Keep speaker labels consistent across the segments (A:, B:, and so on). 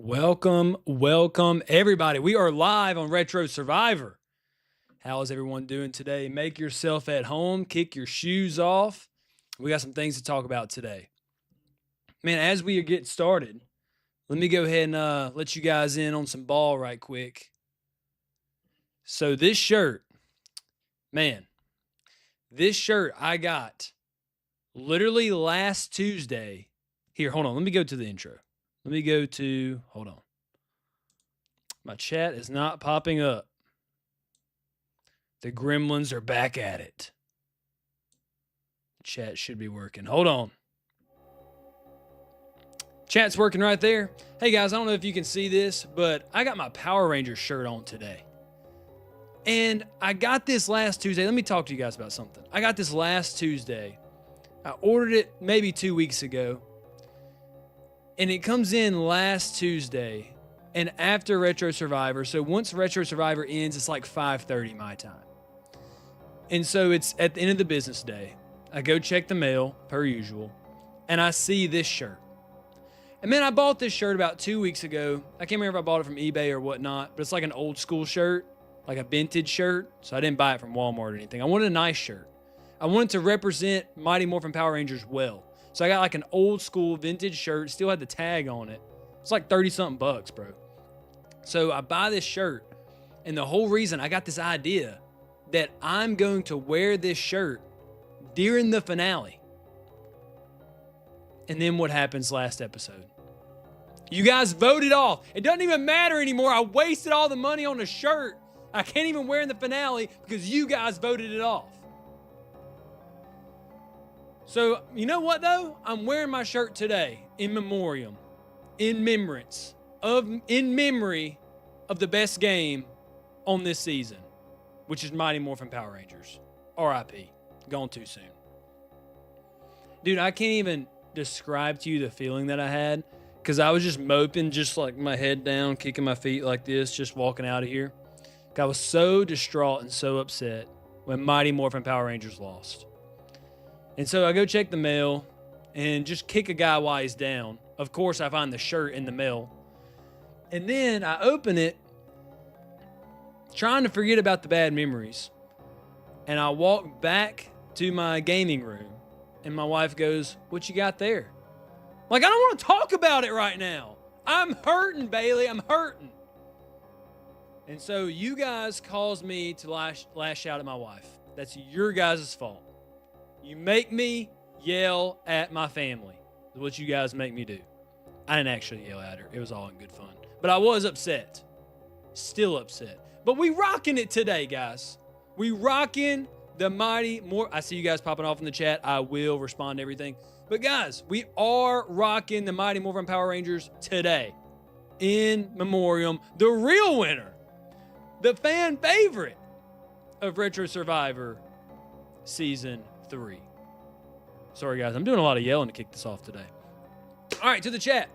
A: Welcome, everybody. We are live on Retro Survivor. How is everyone doing today? Make yourself at home, kick your shoes off. We got some things to talk about today. Man, as we get started, let me go ahead and let you guys in on some ball right quick. So this shirt, man, this shirt I got literally last Tuesday. Here, hold on. Let me go to the intro. Hold on. My chat is not popping up. The gremlins are back at it. Chat should be working. Hold on. Chat's working right there. Hey guys, I don't know if you can see this, but I got my Power Rangers shirt on today. And I got this last Tuesday. Let me talk to you guys about something. I got this last Tuesday. I ordered it maybe 2 weeks ago. And it comes in last Tuesday and after Retro Survivor. So once Retro Survivor ends, it's like 5:30 my time. And so it's at the end of the business day. I go check the mail, per usual, and I see this shirt. And man, I bought this shirt about 2 weeks ago. I can't remember if I bought it from eBay or whatnot, but it's like an old school shirt, like a vintage shirt. So I didn't buy it from Walmart or anything. I wanted a nice shirt. I wanted to represent Mighty Morphin Power Rangers well. So I got like an old school vintage shirt, still had the tag on it. It's like 30-something bucks, bro. So I buy this shirt, and the whole reason I got this idea that I'm going to wear this shirt during the finale. And then what happens last episode? You guys voted off. It doesn't even matter anymore. I wasted all the money on a shirt I can't even wear in the finale because you guys voted it off. So, you know what though? I'm wearing my shirt today in memoriam, in memory of the best game on this season, which is Mighty Morphin Power Rangers. R.I.P. Gone too soon. Dude, I can't even describe to you the feeling that I had because I was just moping, just like my head down, kicking my feet like this, just walking out of here. I was so distraught and so upset when Mighty Morphin Power Rangers lost. And so I go check the mail and just kick a guy while he's down. Of course, I find the shirt in the mail. And then I open it, trying to forget about the bad memories. And I walk back to my gaming room. And my wife goes, "What you got there?" Like, I don't want to talk about it right now. I'm hurting, Bailey. I'm hurting. And so you guys caused me to lash out at my wife. That's your guys' fault. You make me yell at my family. Is what you guys make me do. I didn't actually yell at her. It was all in good fun. But I was upset. Still upset. But we rocking it today, guys. We rocking the Mighty I see you guys popping off in the chat. I will respond to everything. But guys, we are rocking the Mighty Morphin Power Rangers today. In memoriam, the real winner. The fan favorite of Retro Survivor Season 3. Sorry, guys. I'm doing a lot of yelling to kick this off today. All right, to the chat.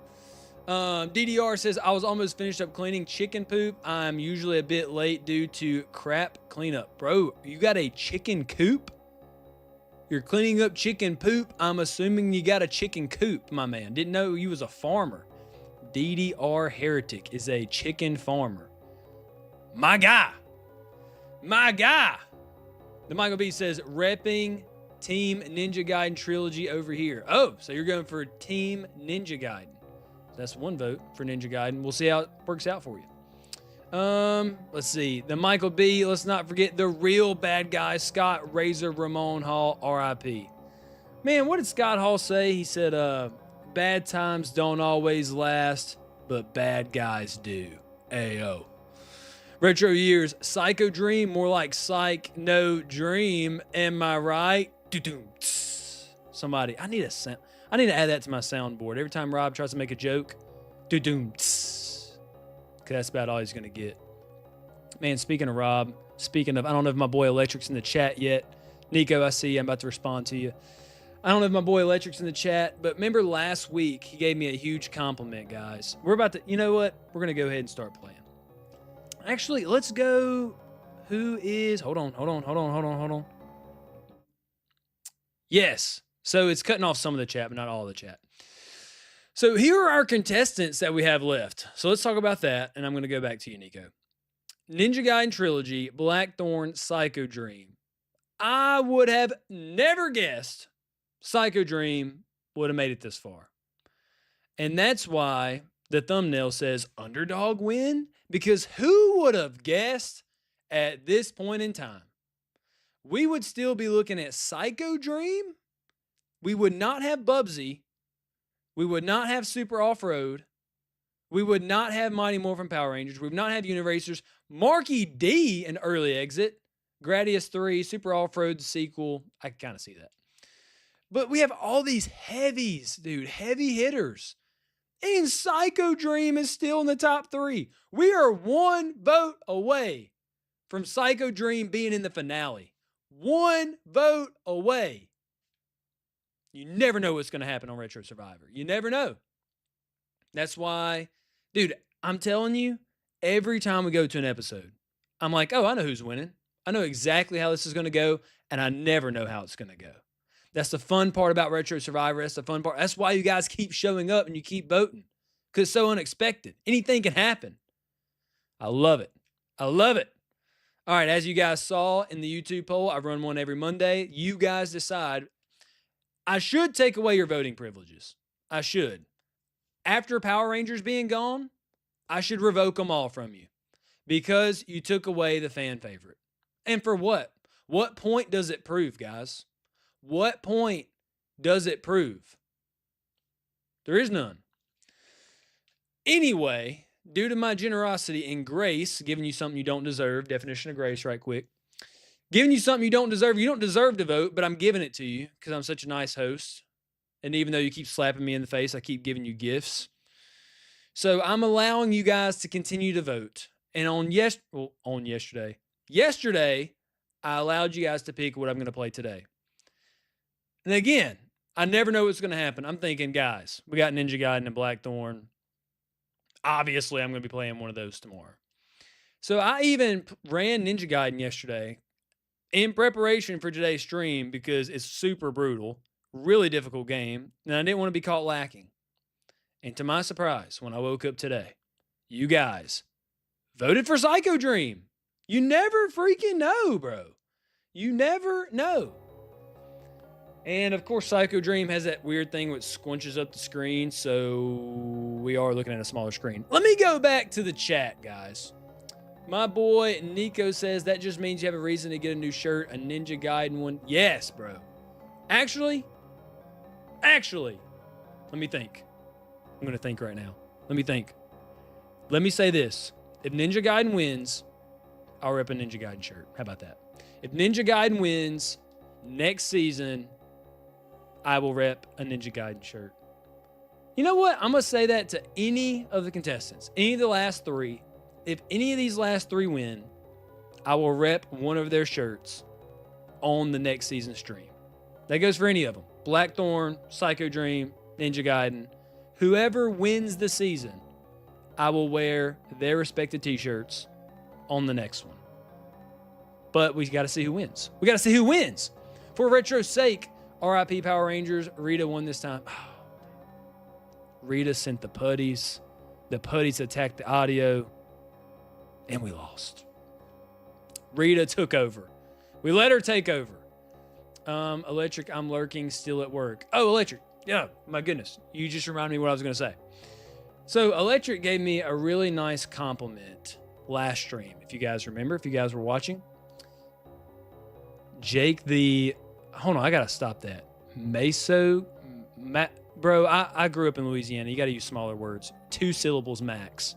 A: DDR says, I was almost finished up cleaning chicken poop. I'm usually a bit late due to crap cleanup. Bro, you got a chicken coop? You're cleaning up chicken poop? I'm assuming you got a chicken coop, my man. Didn't know you was a farmer. DDR Heretic is a chicken farmer. My guy. My guy. The Michael B says, repping Team Ninja Gaiden trilogy over here. Oh, so you're going for Team Ninja Gaiden. That's one vote for Ninja Gaiden. We'll see how it works out for you. Let's see. The Michael B, let's not forget the real bad guy, Scott Razor Ramon Hall, R.I.P. Man, what did Scott Hall say? He said, bad times don't always last, but bad guys do. Ayo. Retro Years, Psycho Dream, more like Psych No Dream. Am I right? Somebody, I need to add that to my soundboard. Every time Rob tries to make a joke, because that's about all he's going to get. Man, speaking of Rob, I don't know if my boy Electric's in the chat yet. Nico, I see you. I'm about to respond to you. I don't know if my boy Electric's in the chat, but remember last week, he gave me a huge compliment, guys. We're about to, you know what? We're going to go ahead and start playing. Actually, let's go. Who is, hold on. Yes. So it's cutting off some of the chat, but not all of the chat. So here are our contestants that we have left. So let's talk about that, and I'm going to go back to you, Nico. Ninja Gaiden Trilogy, Blackthorn, Psycho Dream. I would have never guessed Psycho Dream would have made it this far. And that's why the thumbnail says Underdog win, because who would have guessed at this point in time? We would still be looking at Psycho Dream. We would not have Bubsy. We would not have Super Off-Road. We would not have Mighty Morphin Power Rangers. We would not have Uniracers. Marky D, an early exit. Gradius 3, Super Off-Road sequel. I can kind of see that. But we have all these heavies, dude. Heavy hitters. And Psycho Dream is still in the top 3. We are 1 vote away from Psycho Dream being in the finale. 1 vote away. You never know what's going to happen on Retro Survivor. You never know. That's why, dude, I'm telling you, every time we go to an episode, I'm like, oh, I know who's winning. I know exactly how this is going to go, and I never know how it's going to go. That's the fun part about Retro Survivor. That's the fun part. That's why you guys keep showing up and you keep voting, because it's so unexpected. Anything can happen. I love it. I love it. All right, as you guys saw in the YouTube poll, I run one every Monday. You guys decide. I should take away your voting privileges. I should. After Power Rangers being gone, I should revoke them all from you because you took away the fan favorite. And for what? What point does it prove, guys? What point does it prove? There is none. Anyway, due to my generosity and grace, giving you something you don't deserve, definition of grace right quick, giving you something you don't deserve to vote, but I'm giving it to you because I'm such a nice host. And even though you keep slapping me in the face, I keep giving you gifts. So I'm allowing you guys to continue to vote. And yesterday, I allowed you guys to pick what I'm going to play today. And again, I never know what's going to happen. I'm thinking, guys, we got Ninja Gaiden and Blackthorn. Obviously, I'm going to be playing one of those tomorrow. So I even ran Ninja Gaiden yesterday in preparation for today's stream because it's super brutal, really difficult game, and I didn't want to be caught lacking. And to my surprise, when I woke up today, you guys voted for Psycho Dream. You never freaking know, bro. You never know. And of course, Psycho Dream has that weird thing which squinches up the screen, so we are looking at a smaller screen. Let me go back to the chat, guys. My boy Nico says that just means you have a reason to get a new shirt, a Ninja Gaiden one. Yes, bro. Actually, let me think. I'm going to think right now. Let me think. Let me say this. If Ninja Gaiden wins, I'll rep a Ninja Gaiden shirt. How about that? If Ninja Gaiden wins next season, I will rep a Ninja Gaiden shirt. You know what? I'm going to say that to any of the contestants, any of the last 3. If any of these last 3 win, I will rep one of their shirts on the next season stream. That goes for any of them. Blackthorn, Psycho Dream, Ninja Gaiden. Whoever wins the season, I will wear their respective t-shirts on the next one. But we got to see who wins. We got to see who wins. For Retro's sake, RIP Power Rangers, Rita won this time. Rita sent the putties. The putties attacked the audio. And we lost. Rita took over. We let her take over. Electric, I'm lurking, still at work. Oh, Electric. Yeah, my goodness. You just reminded me what I was going to say. So Electric gave me a really nice compliment last stream. If you guys remember, if you guys were watching. Jake hold on, I got to stop that. Bro, I grew up in Louisiana. You got to use smaller words. 2 syllables max.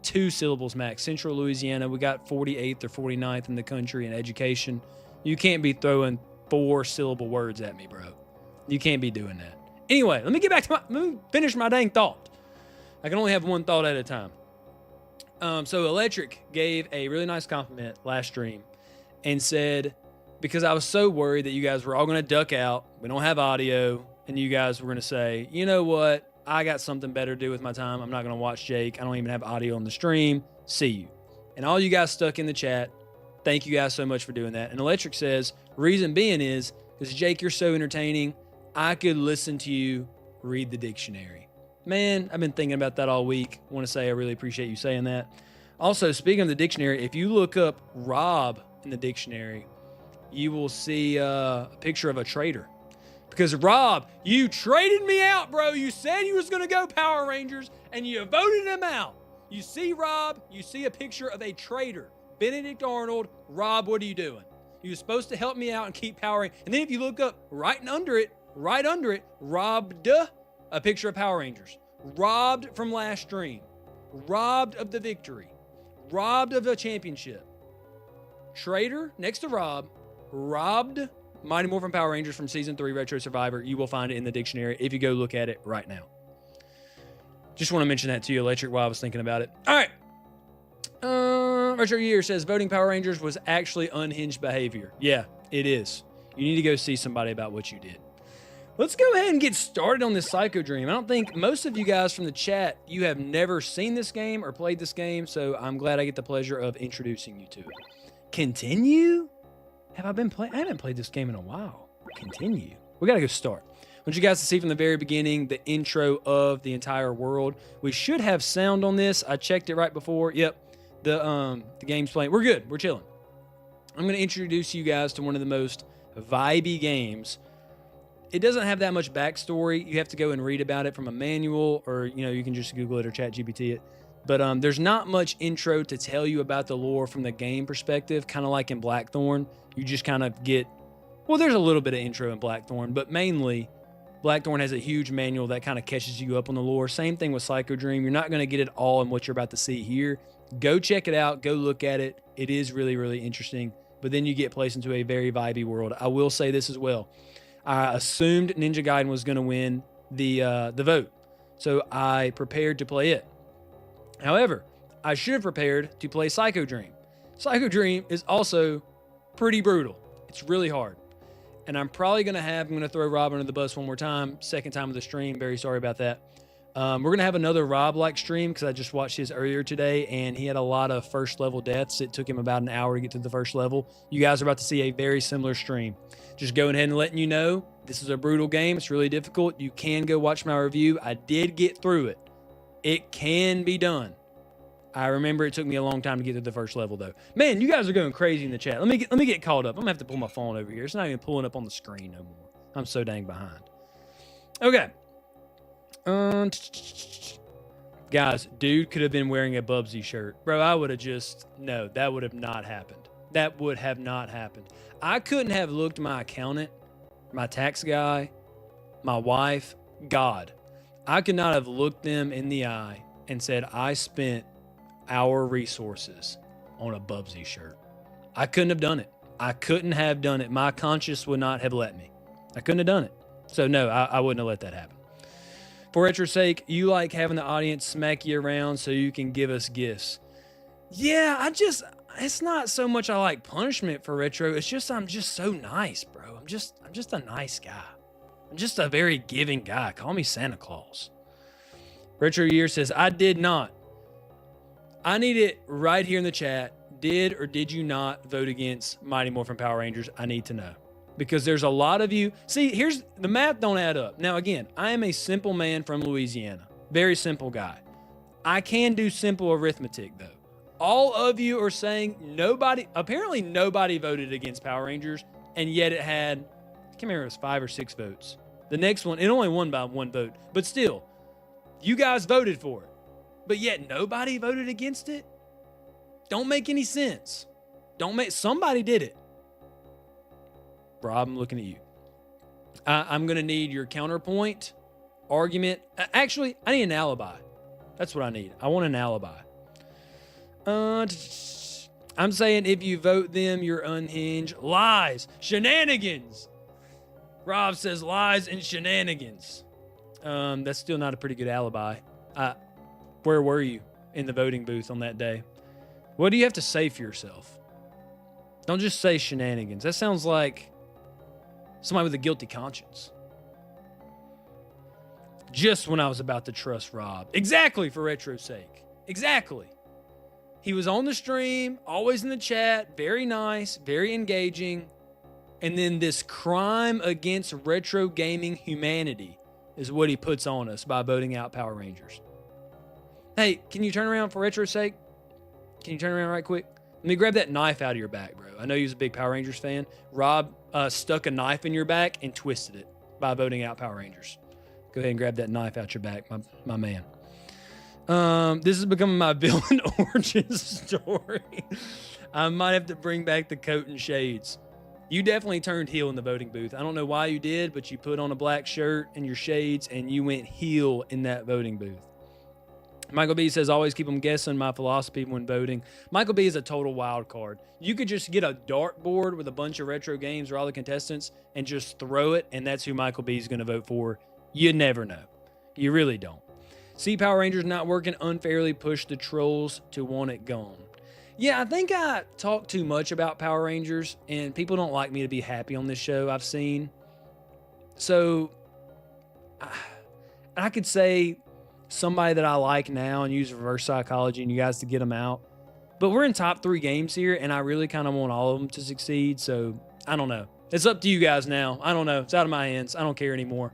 A: 2 syllables max. Central Louisiana, we got 48th or 49th in the country in education. You can't be throwing 4-syllable words at me, bro. You can't be doing that. Anyway, let me finish my dang thought. I can only have one thought at a time. So Electric gave a really nice compliment last stream and said, because I was so worried that you guys were all going to duck out, we don't have audio, and you guys were going to say, you know what? I got something better to do with my time. I'm not going to watch Jake. I don't even have audio on the stream. See you. And all you guys stuck in the chat, thank you guys so much for doing that. And Electric says, reason being is, because Jake, you're so entertaining, I could listen to you read the dictionary. Man, I've been thinking about that all week. I want to say I really appreciate you saying that. Also, speaking of the dictionary, if you look up Rob in the dictionary, you will see a picture of a traitor. Because Rob, you traded me out, bro. You said you was going to go Power Rangers, and you voted him out. You see Rob, you see a picture of a traitor. Benedict Arnold. Rob, what are you doing? You were supposed to help me out and keep Power Rangers. And then if you look up right under it, robbed, a picture of Power Rangers. Robbed from last stream. Robbed of the victory. Robbed of a championship. Traitor next to Rob. Robbed Mighty Morphin Power Rangers from Season 3 Retro Survivor. You will find it in the dictionary if you go look at it right now. Just want to mention that to you, Electric, while I was thinking about it. All right. Retro Year says voting Power Rangers was actually unhinged behavior. Yeah, it is. You need to go see somebody about what you did. Let's go ahead and get started on this Psycho Dream. I don't think most of you guys from the chat, you have never seen this game or played this game, so I'm glad I get the pleasure of introducing you to it. Continue? Have I been playing? I haven't played this game in a while. Continue. We got to go start. I want you guys to see from the very beginning the intro of the entire world. We should have sound on this. I checked it right before. Yep. The game's playing. We're good. We're chilling. I'm going to introduce you guys to one of the most vibey games. It doesn't have that much backstory. You have to go and read about it from a manual, or you can just Google it or chat GPT it. But there's not much intro to tell you about the lore from the game perspective, kind of like in Blackthorn. You just kind of get, well, there's a little bit of intro in Blackthorn, but mainly Blackthorn has a huge manual that kind of catches you up on the lore. Same thing with Psycho Dream. You're not going to get it all in what you're about to see here. Go check it out. Go look at it. It is really, really interesting. But then you get placed into a very vibey world. I will say this as well. I assumed Ninja Gaiden was going to win the vote, so I prepared to play it. However, I should have prepared to play Psycho Dream. Psycho Dream is also pretty brutal. It's really hard. And I'm probably going to throw Rob under the bus one more time, second time of the stream. Very sorry about that. We're going to have another Rob-like stream because I just watched his earlier today, and he had a lot of first-level deaths. It took him about an hour to get to the first level. You guys are about to see a very similar stream. Just going ahead and letting you know, this is a brutal game. It's really difficult. You can go watch my review. I did get through it. It can be done. I remember it took me a long time to get to the first level, though. Man, you guys are going crazy in the chat. Let me get caught up. I'm going to have to pull my phone over here. It's not even pulling up on the screen no more. I'm so dang behind. Okay. Guys, dude could have been wearing a Bubsy shirt. Bro, I would have just... No, that would have not happened. That would have not happened. I couldn't have looked my accountant, my tax guy, my wife, God. I could not have looked them in the eye and said, I spent our resources on a Bubsy shirt. I couldn't have done it. I couldn't have done it. My conscience would not have let me. I couldn't have done it. So no, I wouldn't have let that happen. For Retro's sake, you like having the audience smack you around so you can give us gifts. Yeah, it's not so much I like punishment for Retro. It's just, I'm just so nice, bro. I'm just a nice guy. I'm just a very giving guy. Call me Santa Claus. Retro Year says, I did not. I need it right here in the chat. Did or did you not vote against Mighty Morphin Power Rangers? I need to know. Because there's a lot of you. See, here's the math don't add up. Now, again, I am a simple man from Louisiana. Very simple guy. I can do simple arithmetic, though. All of you are saying apparently nobody voted against Power Rangers, and yet it had, I can't remember if it was 5 or 6 votes. The next one, it only won by 1 vote. But still, you guys voted for it. But yet nobody voted against it? Don't make any sense. Somebody did it. Rob, I'm looking at you. I'm going to need your counterpoint, argument. Actually, I need an alibi. That's what I need. I want an alibi. I'm saying if you vote them, you're unhinged. Lies. Shenanigans. Rob says lies and shenanigans. That's still not a pretty good alibi. Where were you in the voting booth on that day? What do you have to say for yourself? Don't just say shenanigans. That sounds like somebody with a guilty conscience. Just when I was about to trust Rob. Exactly, for Retro's sake. Exactly. He was on the stream, always in the chat, very nice, very engaging. And then this crime against retro gaming humanity is what he puts on us by voting out Power Rangers. Hey, can you turn around for retro's sake? Can you turn around right quick? Let me grab that knife out of your back, bro. I know you're a big Power Rangers fan. Rob stuck a knife in your back and twisted it by voting out Power Rangers. Go ahead and grab that knife out your back, my man. This is becoming my villain origin story. I might have to bring back the coat and shades. You definitely turned heel in the voting booth. I don't know why you did, but you put on a black shirt and your shades and you went heel in that voting booth. Michael B says, always keep them guessing, my philosophy when voting. Michael B is a total wild card. You could just get a dartboard with a bunch of retro games or all the contestants and just throw it, and that's who Michael B is going to vote for. You never know. You really don't. See Power Rangers not working, unfairly push the trolls to want it gone. Yeah, I think I talk too much about Power Rangers, and people don't like me to be happy on this show, I've seen. So, I could say somebody that I like now and use reverse psychology and you guys to get them out. But we're in top 3 games here, and I really kind of want all of them to succeed, so I don't know. It's up to you guys now. I don't know. It's out of my hands. I don't care anymore.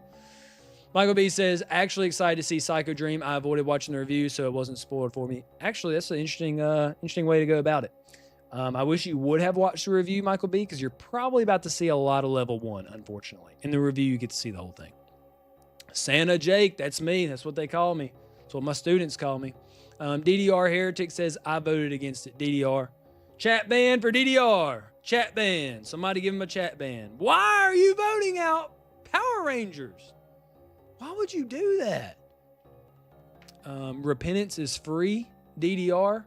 A: Michael B says, actually excited to see Psycho Dream. I avoided watching the review, so it wasn't spoiled for me. Actually, that's an interesting way to go about it. I wish you would have watched the review, Michael B, because you're probably about to see a lot of level 1, unfortunately. In the review, you get to see the whole thing. Santa Jake, that's me. That's what they call me. That's what my students call me. DDR Heretic says, I voted against it. DDR. Chat ban for DDR. Chat ban. Somebody give him a chat ban. Why are you voting out Power Rangers? Why would you do that? Repentance is free, DDR.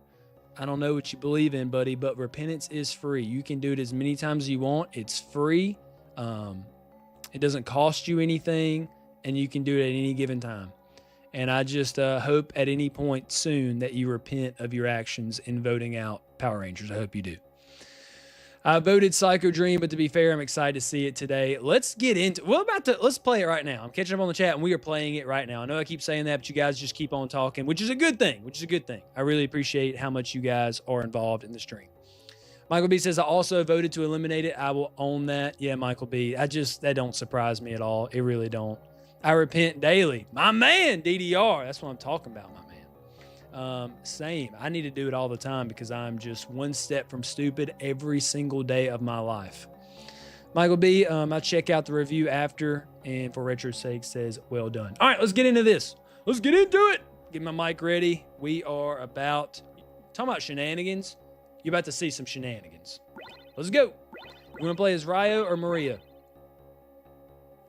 A: I don't know what you believe in, buddy, but repentance is free. You can do it as many times as you want. It's free. It doesn't cost you anything, and you can do it at any given time. And I just hope at any point soon that you repent of your actions in voting out Power Rangers. I hope you do. I voted Psycho Dream, but to be fair, I'm excited to see it today. Let's get into let's play it right now. I'm catching up on the chat, and we are playing it right now. I know I keep saying that, but you guys just keep on talking, which is a good thing, I really appreciate how much you guys are involved in the stream. Michael B says, I also voted to eliminate it. I will own that. Yeah, Michael B. That don't surprise me at all. It really don't. I repent daily. My man, DDR. That's what I'm talking about, my man. Same. I need to do it all the time because I'm just one step from stupid every single day of my life. Michael B, I check out the review after, and for retro's sake says, well done. All right, let's get into this. Let's get into it. Get my mic ready. We are talking about shenanigans. You're about to see some shenanigans. Let's go. We're going to play as Ryo or Maria.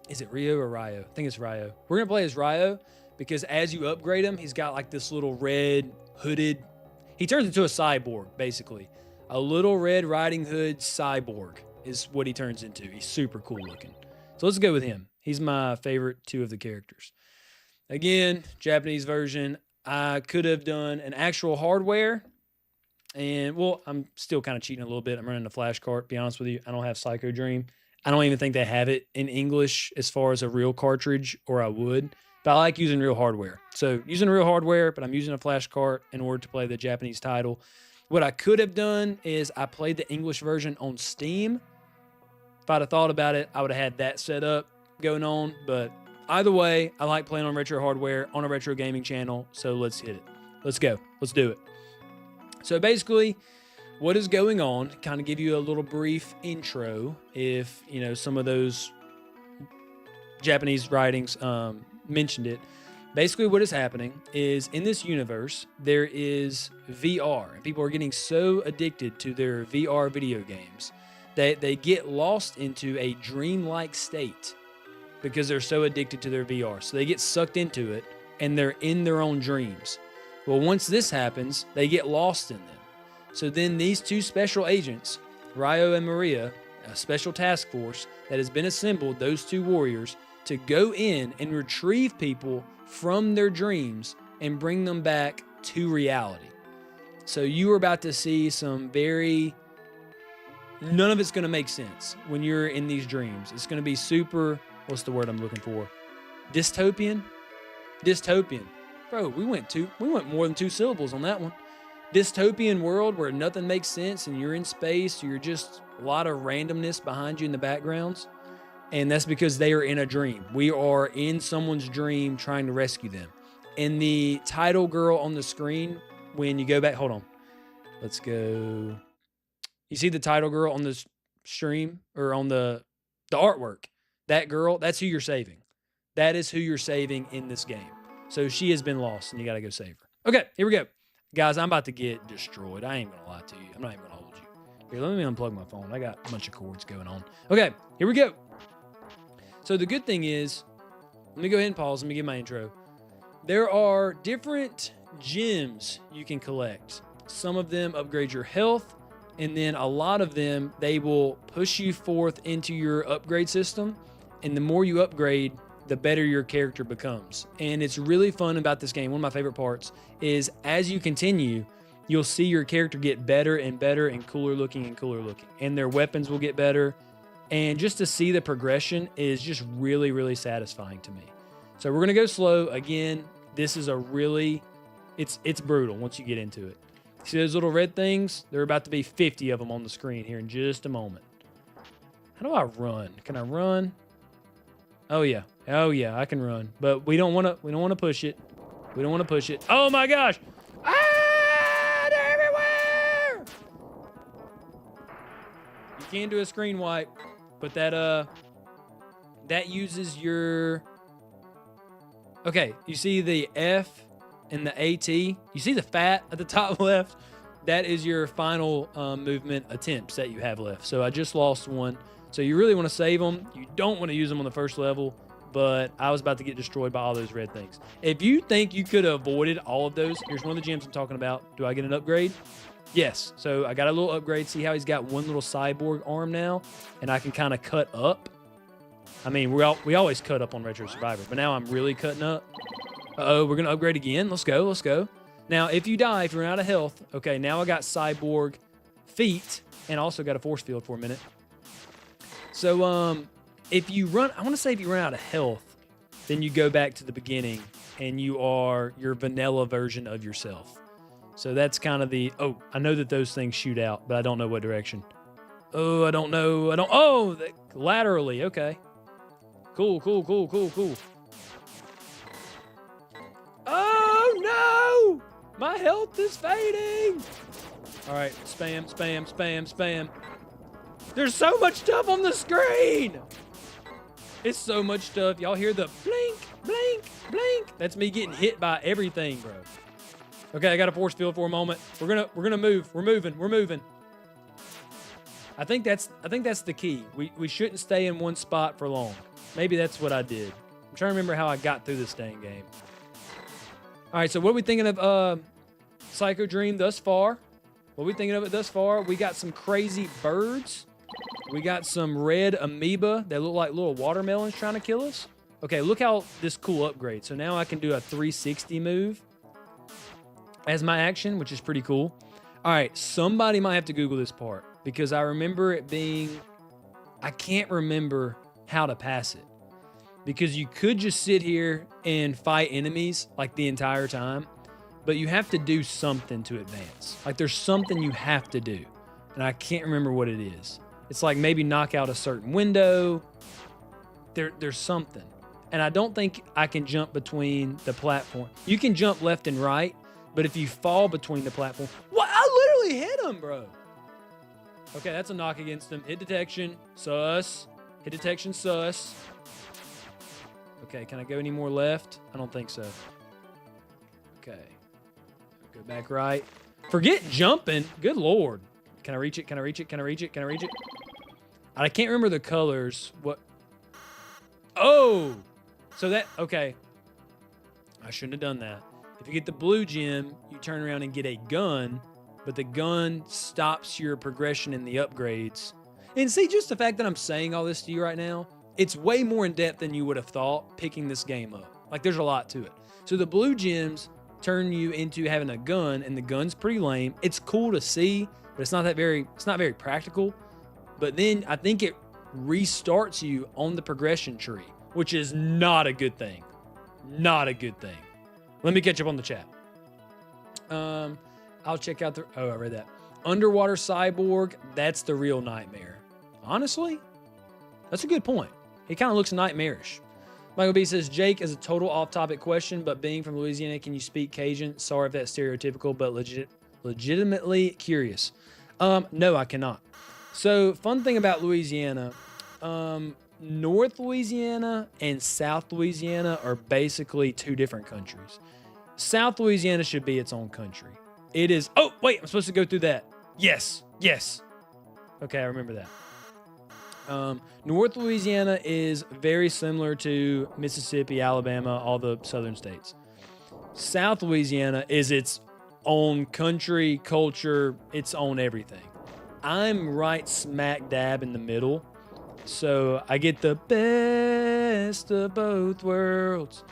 A: Is it Rio or Ryo? I think it's Ryo. We're going to play as Ryo because as you upgrade him, he's got like this little red hooded. He turns into a cyborg, basically. A little Red Riding Hood cyborg is what he turns into. He's super cool looking. So let's go with him. He's my favorite 2 of the characters. Again, Japanese version. I could have done an actual hardware. And, well, I'm still kind of cheating a little bit. I'm running a flash cart, be honest with you. I don't have Psycho Dream. I don't even think they have it in English as far as a real cartridge, or I would. But I like using real hardware. So using real hardware, but I'm using a flash cart in order to play the Japanese title. What I could have done is I played the English version on Steam. If I'd have thought about it, I would have had that set up going on. But either way, I like playing on retro hardware on a retro gaming channel. So let's hit it. Let's go. Let's do it. So basically, what is going on, kind of give you a little brief intro if, some of those Japanese writings mentioned it. Basically, what is happening is in this universe, there is VR, and people are getting so addicted to their VR video games that they get lost into a dreamlike state because they're so addicted to their VR. So they get sucked into it, and they're in their own dreams. Well, once this happens, they get lost in them. So then these 2 special agents, Ryo and Maria, a special task force that has been assembled, those 2 warriors, to go in and retrieve people from their dreams and bring them back to reality. So you are about to see some none of it's going to make sense when you're in these dreams. It's going to be super, what's the word I'm looking for? Dystopian? Dystopian. Bro, we went more than 2 syllables on that one. Dystopian world where nothing makes sense and you're in space, you're just a lot of randomness behind you in the backgrounds. And that's because they are in a dream. We are in someone's dream trying to rescue them. And the title girl on the screen, when you go back, hold on. Let's go. You see the title girl on the stream or on the artwork? That girl, that's who you're saving. That is who you're saving in this game. So she has been lost and you got to go save her. Okay, here we go. Guys, I'm about to get destroyed. I ain't going to lie to you. I'm not even going to hold you. Here, let me unplug my phone. I got a bunch of cords going on. Okay, here we go. So the good thing is, let me go ahead and pause. Let me give my intro. There are different gems you can collect. Some of them upgrade your health, and then a lot of them, they will push you forth into your upgrade system. And the more you upgrade, the better your character becomes. And it's really fun about this game. One of my favorite parts is as you continue, you'll see your character get better and better and cooler looking and cooler looking. And their weapons will get better. And just to see the progression is just really, really satisfying to me. So we're going to go slow. Again, this is a really, it's brutal once you get into it. See those little red things? There are about to be 50 of them on the screen here in just a moment. How do I run? Can I run? Oh yeah. Oh yeah, I can run. But we don't want to push it. We don't want to push it. Oh my gosh. Ah, they're everywhere. You can do a screen wipe, but that uses your. Okay, you see the F and the AT. You see the fat at the top left? That is your final movement attempts that you have left. So I just lost one. So you really want to save them. You don't want to use them on the first level, but I was about to get destroyed by all those red things. If you think you could have avoided all of those, here's one of the gems I'm talking about. Do I get an upgrade? Yes. So I got a little upgrade. See how he's got one little cyborg arm now? And I can kind of cut up. I mean, we always cut up on Retro Survivor, but now I'm really cutting up. Uh-oh, we're going to upgrade again. Let's go, let's go. Now, if you die, if you're out of health, okay, now I got cyborg feet and also got a force field for a minute. So, if you run, I want to say if you run out of health, then you go back to the beginning and you are your vanilla version of yourself. So that's kind of the, oh, I know that those things shoot out, but I don't know what direction. Oh, I don't know. Oh, laterally, okay. Cool, cool, cool, cool, cool. Oh, no! My health is fading! All right, spam, spam, spam, spam. There's so much stuff on the screen! It's so much stuff. Y'all hear the blink, blink, blink? That's me getting hit by everything, bro. Okay, I got a force field for a moment. We're gonna move. We're moving. I think that's the key. We shouldn't stay in one spot for long. Maybe that's what I did. I'm trying to remember how I got through this dang game. All right, so what are we thinking of Psycho Dream thus far? What are we thinking of it thus far? We got some crazy birds. We got some red amoeba that look like little watermelons trying to kill us. Okay, look how this cool upgrade. So now I can do a 360 move as my action, which is pretty cool. All right, somebody might have to Google this part because I remember it being, I can't remember how to pass it. Because you could just sit here and fight enemies like the entire time, but you have to do something to advance. Like there's something you have to do, and I can't remember what it is. It's like maybe knock out a certain window. There's something. And I don't think I can jump between the platform. You can jump left and right, but if you fall between the platform, what? I literally hit him, bro. Okay, that's a knock against him. Hit detection, sus. Hit detection, sus. Okay, can I go any more left? I don't think so. Okay. Go back right. Forget jumping. Good Lord. Can I reach it? Can I reach it? Can I reach it? Can I reach it? I can't remember the colors. What? Oh! So that, okay. I shouldn't have done that. If you get the blue gem, you turn around and get a gun, but the gun stops your progression in the upgrades. And see, just the fact that I'm saying all this to you right now, it's way more in depth than you would have thought picking this game up. Like, there's a lot to it. So the blue gems turn you into having a gun, and the gun's pretty lame. It's cool to see, but it's not very practical. But then I think it restarts you on the progression tree, which is not a good thing. Not a good thing. Let me catch up on the chat. I'll check out the... Oh, I read that. Underwater cyborg, that's the real nightmare. Honestly, that's a good point. He kind of looks nightmarish. Michael B says, Jake is a total off-topic question, but being from Louisiana, can you speak Cajun? Sorry if that's stereotypical, but legitimately curious. No, I cannot. So, fun thing about Louisiana, North Louisiana and South Louisiana are basically two different countries. South Louisiana should be its own country. It is. Oh, wait, I'm supposed to go through that. Yes. Okay, I remember that. North Louisiana is very similar to Mississippi, Alabama, all the southern states. South Louisiana is its own country, culture, its own everything. I'm right smack dab in the middle, so I get the best of both worlds.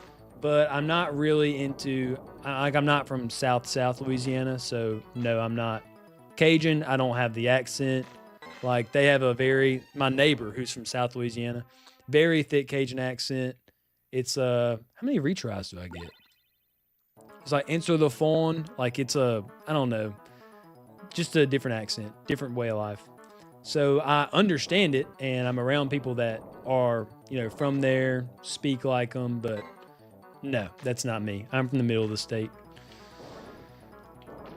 A: But I'm not really into, I'm not from South Louisiana, so no, I'm not Cajun. I don't have the accent. Like, they have my neighbor who's from South Louisiana, very thick Cajun accent. It's, how many retries do I get? It's like, answer the phone. Like, it's I don't know, just a different accent, different way of life. So I understand it, and I'm around people that are, from there, speak like them, but no, that's not me. I'm from the middle of the state.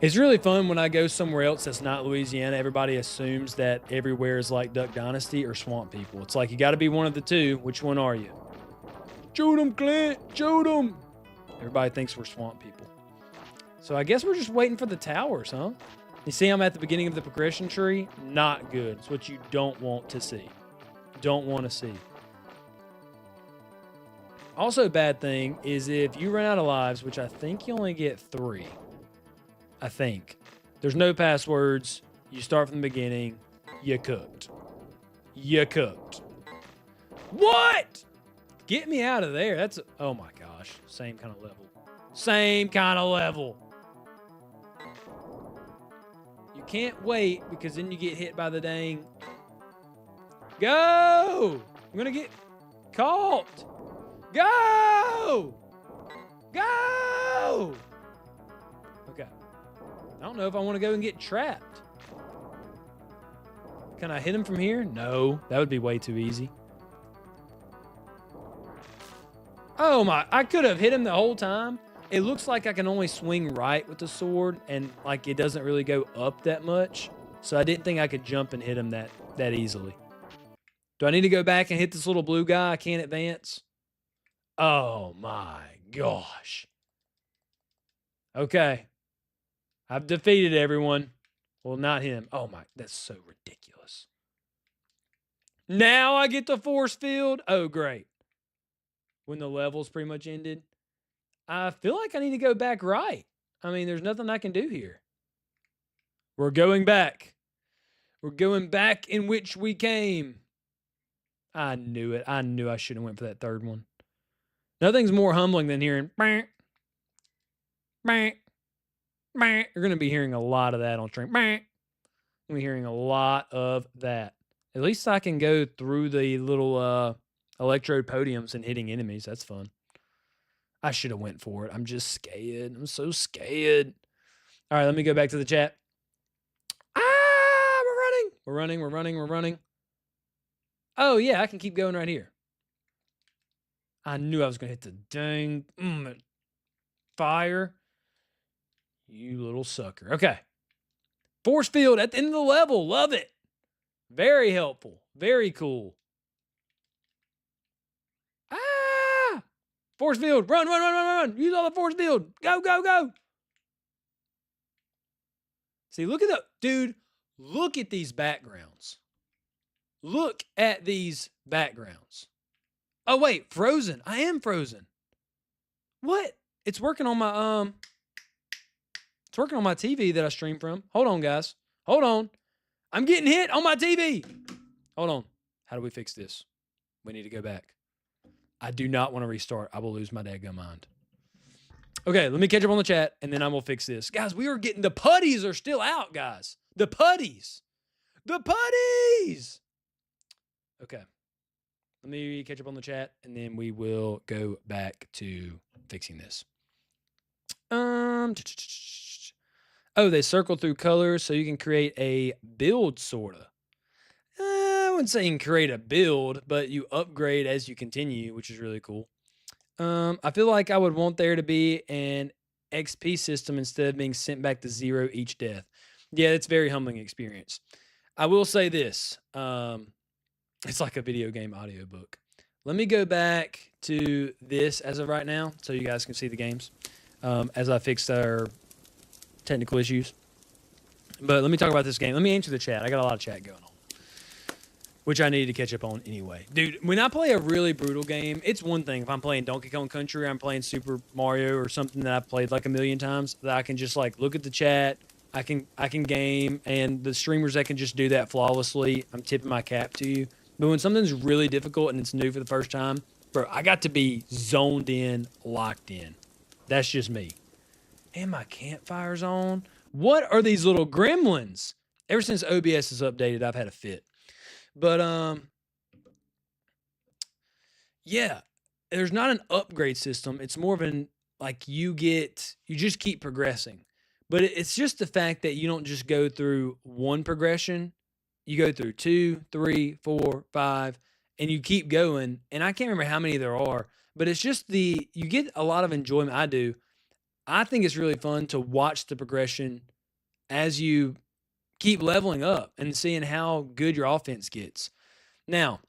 A: It's really fun when I go somewhere else that's not Louisiana. Everybody assumes that everywhere is like Duck Dynasty or Swamp People. It's like, you got to be one of the two. Which one are you? Shoot 'em, Clint. Shoot 'em. Everybody thinks we're Swamp People. So I guess we're just waiting for the towers, huh? You see I'm at the beginning of the progression tree? Not good. It's what you don't want to see. Don't want to see. Also, bad thing is if you run out of lives, which I think you only get 3. I think. There's no passwords. You start from the beginning. You cooked. What? Get me out of there. Oh my gosh. Same kind of level. You can't wait because then you get hit by the dang. Go! I'm going to get caught. Go! Okay. I don't know if I want to go and get trapped. Can I hit him from here? No, that would be way too easy. Oh my, I could have hit him the whole time. It looks like I can only swing right with the sword, and like it doesn't really go up that much. So I didn't think I could jump and hit him that easily. Do I need to go back and hit this little blue guy? I can't advance. Oh my gosh. Okay. I've defeated everyone. Well, not him. Oh my, that's so ridiculous. Now I get the force field. Oh, great. When the level's pretty much ended. I feel like I need to go back right. I mean, there's nothing I can do here. We're going back. We're going back in which we came. I knew it. I knew I should have went for that third one. Nothing's more humbling than hearing bang, bang, bang. You're going to be hearing a lot of that on stream. Bang. I'm hearing a lot of that. At least I can go through the little electrode podiums and hitting enemies. That's fun. I should have went for it. I'm just scared. I'm so scared. All right, let me go back to the chat. We're running. Oh, yeah, I can keep going right here. I knew I was going to hit the dang fire. You little sucker. Okay. Force field at the end of the level. Love it. Very helpful. Very cool. Force field. Run. Use all the force field. Go. See, look at these backgrounds. Look at these backgrounds. Oh, wait. Frozen. I am frozen. What? It's working on my, it's working on my TV that I stream from. Hold on, guys. Hold on. I'm getting hit on my TV. Hold on. How do we fix this? We need to go back. I do not want to restart. I will lose my daggum mind. Okay, let me catch up on the chat, and then I will fix this. Guys, we are getting... The putties are still out, guys. The putties. Okay. Let me catch up on the chat, and then we will go back to fixing this. Oh, they circle through colors so you can create a build, sorta. wouldn't say you can create a build, but you upgrade as you continue, which is really cool. I feel like I would want there to be an XP system instead of being sent back to 0 each death. Yeah, it's a very humbling experience. I will say this. It's like a video game audiobook. Let me go back to this as of right now so you guys can see the games as I fixed our technical issues. But let me talk about this game. Let me answer the chat. I got a lot of chat going on, which I need to catch up on anyway. Dude, when I play a really brutal game, it's one thing if I'm playing Donkey Kong Country, I'm playing Super Mario or something that I've played like a million times, that I can just like look at the chat, I can game, and the streamers that can just do that flawlessly, I'm tipping my cap to you. But when something's really difficult and it's new for the first time, bro, I got to be zoned in, locked in. That's just me. And my campfire's on. What are these little gremlins? Ever since OBS is updated, I've had a fit. But yeah, there's not an upgrade system. It's more of an like you just keep progressing. But it's just the fact that you don't just go through one progression. You go through 2, 3, 4, 5, and you keep going. And I can't remember how many there are, but it's just you get a lot of enjoyment. I do. I think it's really fun to watch the progression as you keep leveling up and seeing how good your offense gets. Now,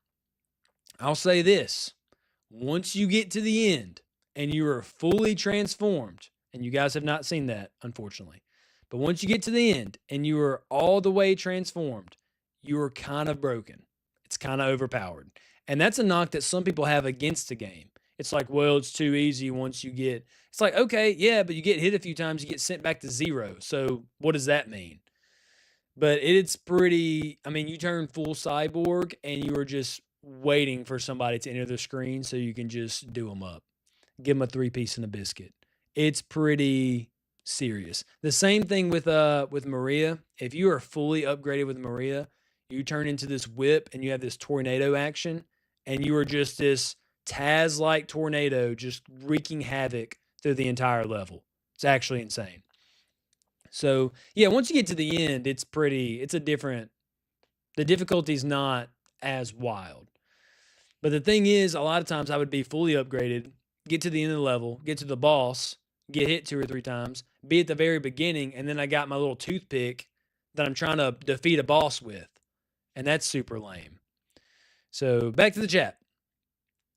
A: I'll say this. Once you get to the end and you are fully transformed, and you guys have not seen that, unfortunately, but once you get to the end and you are all the way transformed, you are kind of broken. It's kind of overpowered. And that's a knock that some people have against the game. It's like, well, it's too easy once you get... It's like, okay, yeah, but you get hit a few times, you get sent back to 0. So what does that mean? But it's pretty... I mean, you turn full cyborg and you are just waiting for somebody to enter the screen so you can just do them up. Give them a 3-piece and a biscuit. It's pretty serious. The same thing with Maria. If you are fully upgraded with Maria, you turn into this whip and you have this tornado action, and you are just this Taz-like tornado just wreaking havoc through the entire level. It's actually insane. So, yeah, once you get to the end, the difficulty's not as wild. But the thing is, a lot of times I would be fully upgraded, get to the end of the level, get to the boss, get hit 2 or 3 times, be at the very beginning, and then I got my little toothpick that I'm trying to defeat a boss with. And that's super lame. So, back to the chat.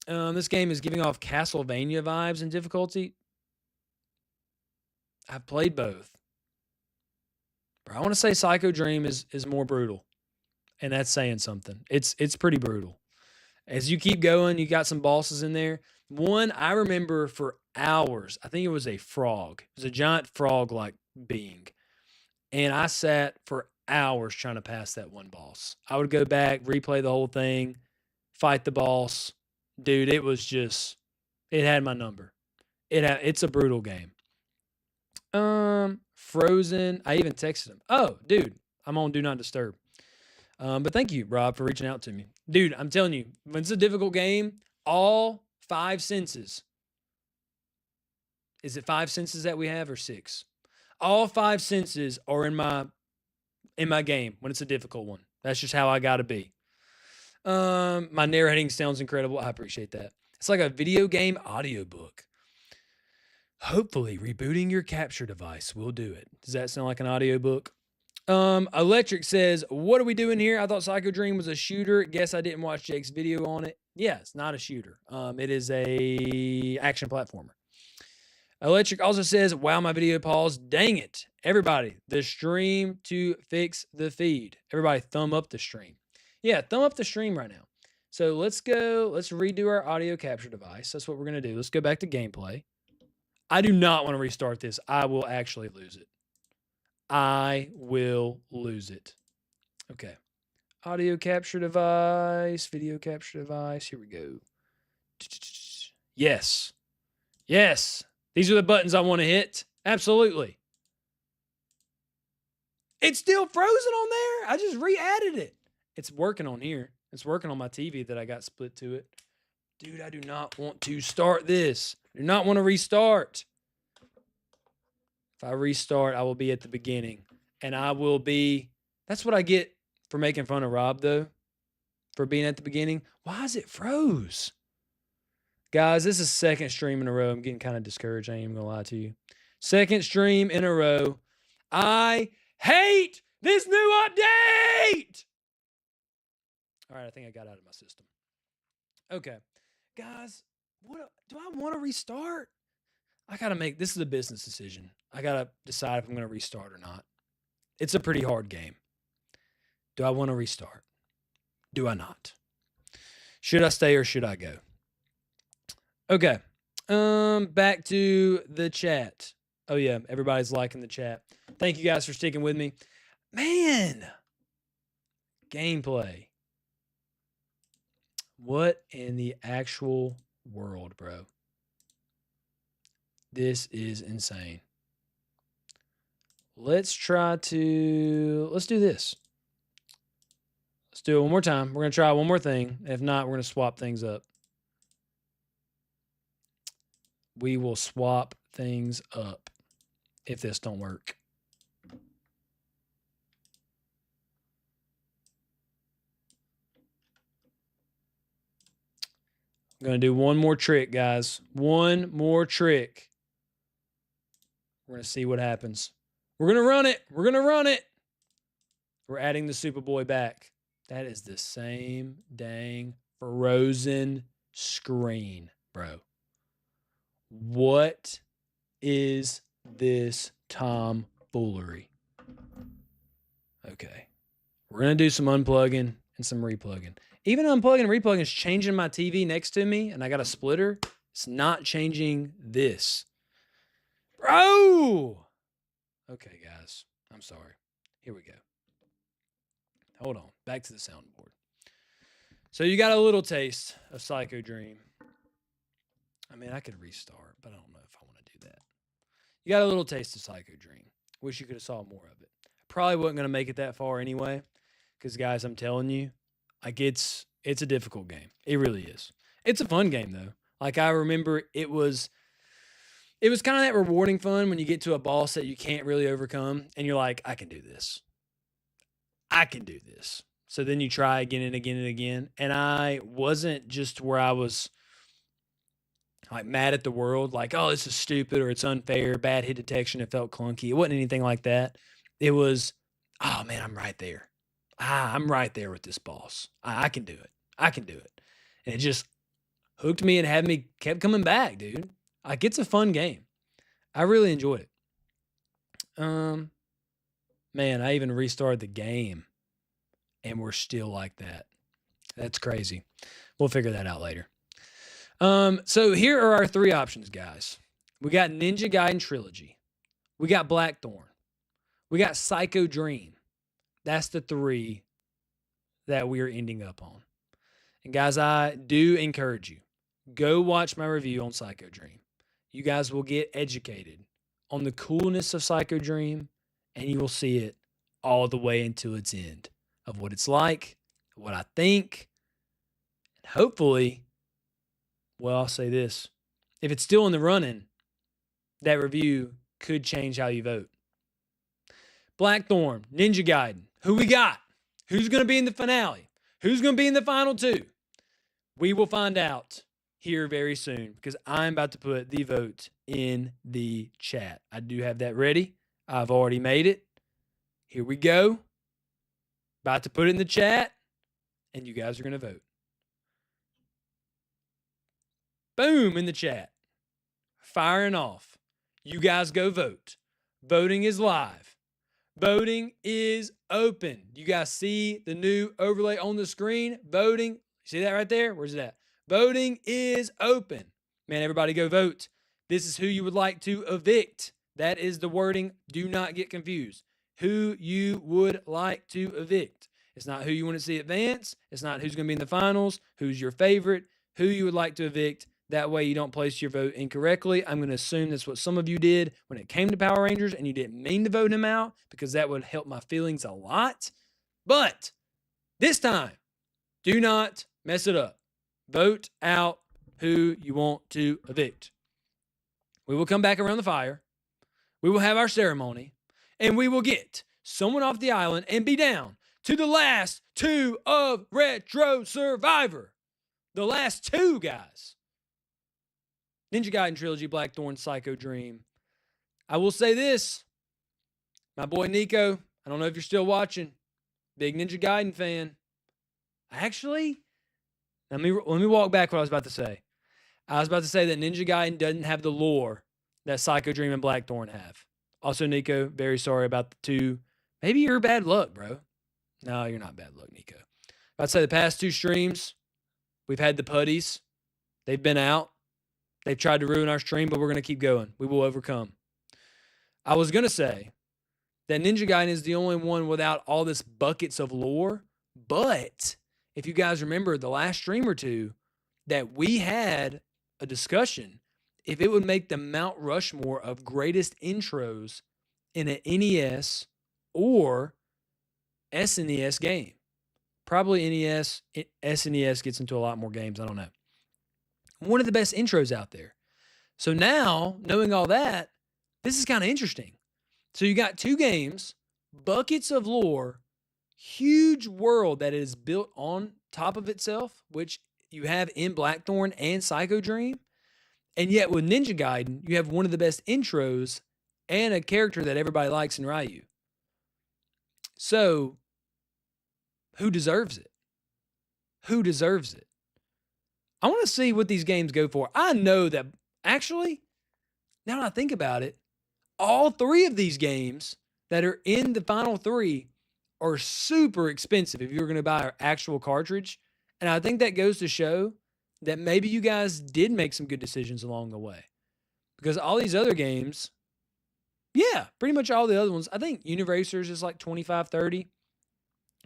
A: This game is giving off Castlevania vibes in difficulty. I've played both. But I want to say Psycho Dream is more brutal. And that's saying something. It's pretty brutal. As you keep going, you got some bosses in there. One I remember for hours. I think it was a frog. It was a giant frog-like being. And I sat for hours trying to pass that one boss. I would go back, replay the whole thing, fight the boss. Dude, it had my number. It's a brutal game. Frozen. I even texted him. Oh, dude, I'm on Do Not Disturb. But thank you, Rob, for reaching out to me. Dude, I'm telling you, when it's a difficult game, all 5 senses. Is it 5 senses that we have or 6? All 5 senses are in my game when it's a difficult one. That's just how I gotta be. My narrating sounds incredible. I appreciate that. It's like a video game audiobook. Hopefully, rebooting your capture device will do it. Does that sound like an audiobook? Electric says, what are we doing here? I thought Psycho Dream was a shooter. Guess I didn't watch Jake's video on it. Yeah, it's not a shooter. It is a action platformer. Electric also says, wow, my video paused. Dang it. Everybody, the stream to fix the feed. Everybody thumb up the stream. Yeah, thumb up the stream right now. So let's redo our audio capture device. That's what we're going to do. Let's go back to gameplay. I do not want to restart this. I will actually lose it. I will lose it. Okay. Audio capture device, video capture device. Here we go. Yes. Yes. These are the buttons I want to hit. Absolutely. It's still frozen on there. I just re-added it. It's working on here. It's working on my TV that I got split to it. Dude, I do not want to start this. I do not want to restart. If I restart, I will be at the beginning. And I will be... That's what I get for making fun of Rob, though. for being at the beginning. Why is it froze? Guys, this is second stream in a row. I'm getting kind of discouraged. I ain't even going to lie to you. Second stream in a row. I hate this new update. All right, I think I got out of my system. Okay. Guys, what do I want to restart? I got to make, this is a business decision. I got to decide if I'm going to restart or not. It's a pretty hard game. Do I want to restart? Do I not? Should I stay or should I go? Okay. Back to the chat. Oh yeah, everybody's liking the chat. Thank you guys for sticking with me. Man. Gameplay. What in the actual world, bro? This is insane. Let's do this. Let's do it one more time. We're going to try one more thing. If not, we're going to swap things up. We will swap things up if this don't work. I'm going to do one more trick, guys. One more trick. We're going to see what happens. We're going to run it. We're going to run it. We're adding the Superboy back. That is the same dang frozen screen, bro. What is this tomfoolery? Okay. We're going to do some unplugging and some replugging. Even unplugging and replugging is changing my TV next to me, and I got a splitter. It's not changing this. Bro! Okay, guys. I'm sorry. Here we go. Hold on. Back to the soundboard. So you got a little taste of Psycho Dream. I mean, I could restart, but I don't know if I want to do that. You got a little taste of Psycho Dream. Wish you could have saw more of it. Probably wasn't going to make it that far anyway, because, guys, I'm telling you, like, it's a difficult game. It really is. It's a fun game, though. Like, I remember it was kind of that rewarding fun when you get to a boss that you can't really overcome, and you're like, I can do this. I can do this. So then you try again and again and again. And I wasn't just where I was like mad at the world, like, oh, this is stupid or it's unfair, bad hit detection, it felt clunky. It wasn't anything like that. It was, oh man, I'm right there. I'm right there with this boss. I can do it. I can do it. And it just hooked me and had me kept coming back, dude. Like, it's a fun game. I really enjoyed it. Man, I even restarted the game and we're still like that. That's crazy. We'll figure that out later. So here are our three options, guys. We got Ninja Gaiden Trilogy. We got Blackthorn. We got Psycho Dream. That's the three that we're ending up on. And guys, I do encourage you, go watch my review on Psycho Dream. You guys will get educated on the coolness of Psycho Dream, and you will see it all the way until its end of what it's like, what I think, and hopefully, well, I'll say this. If it's still in the running, that review could change how you vote. Blackthorn, Ninja Gaiden. Who we got? Who's going to be in the finale? Who's going to be in the final two? We will find out here very soon because I'm about to put the vote in the chat. I do have that ready. I've already made it. Here we go. About to put it in the chat, and you guys are going to vote. Boom, in the chat. Firing off. You guys go vote. Voting is live. Voting is open. You guys see the new overlay on the screen? Voting. See that right there? Where's it at? Voting is open. Man, everybody go vote. This is who you would like to evict. That is the wording. Do not get confused. Who you would like to evict. It's not who you want to see advance. It's not who's going to be in the finals. Who's your favorite. Who you would like to evict. That way you don't place your vote incorrectly. I'm going to assume that's what some of you did when it came to Power Rangers and you didn't mean to vote him out because that would help my feelings a lot. But this time, do not mess it up. Vote out who you want to evict. We will come back around the fire. We will have our ceremony. And we will get someone off the island and be down to the last 2 of Retro Survivor. The last 2 guys. Ninja Gaiden Trilogy, Blackthorn, Psycho Dream. I will say this. My boy Nico, I don't know if you're still watching. Big Ninja Gaiden fan. Actually, let me walk back what I was about to say. I was about to say that Ninja Gaiden doesn't have the lore that Psycho Dream and Blackthorn have. Also, Nico, very sorry about the 2. Maybe you're bad luck, bro. No, you're not bad luck, Nico. I'd say the past 2 streams, we've had the putties. They've been out. They've tried to ruin our stream, but we're going to keep going. We will overcome. I was going to say that Ninja Gaiden is the only one without all this buckets of lore. But if you guys remember the last stream or 2 that we had a discussion, if it would make the Mount Rushmore of greatest intros in an NES or SNES game. Probably NES, SNES gets into a lot more games. I don't know. One of the best intros out there. So now, knowing all that, this is kind of interesting. So you got 2 games, buckets of lore, huge world that is built on top of itself, which you have in Blackthorn and Psycho Dream. And yet with Ninja Gaiden, you have one of the best intros and a character that everybody likes in Ryu. So, who deserves it? Who deserves it? I want to see what these games go for. I know that, actually, now that I think about it, all 3 of these games that are in the final 3 are super expensive if you're going to buy an actual cartridge. And I think that goes to show that maybe you guys did make some good decisions along the way. Because all these other games, yeah, pretty much all the other ones, I think Uniracers is like $25, $30.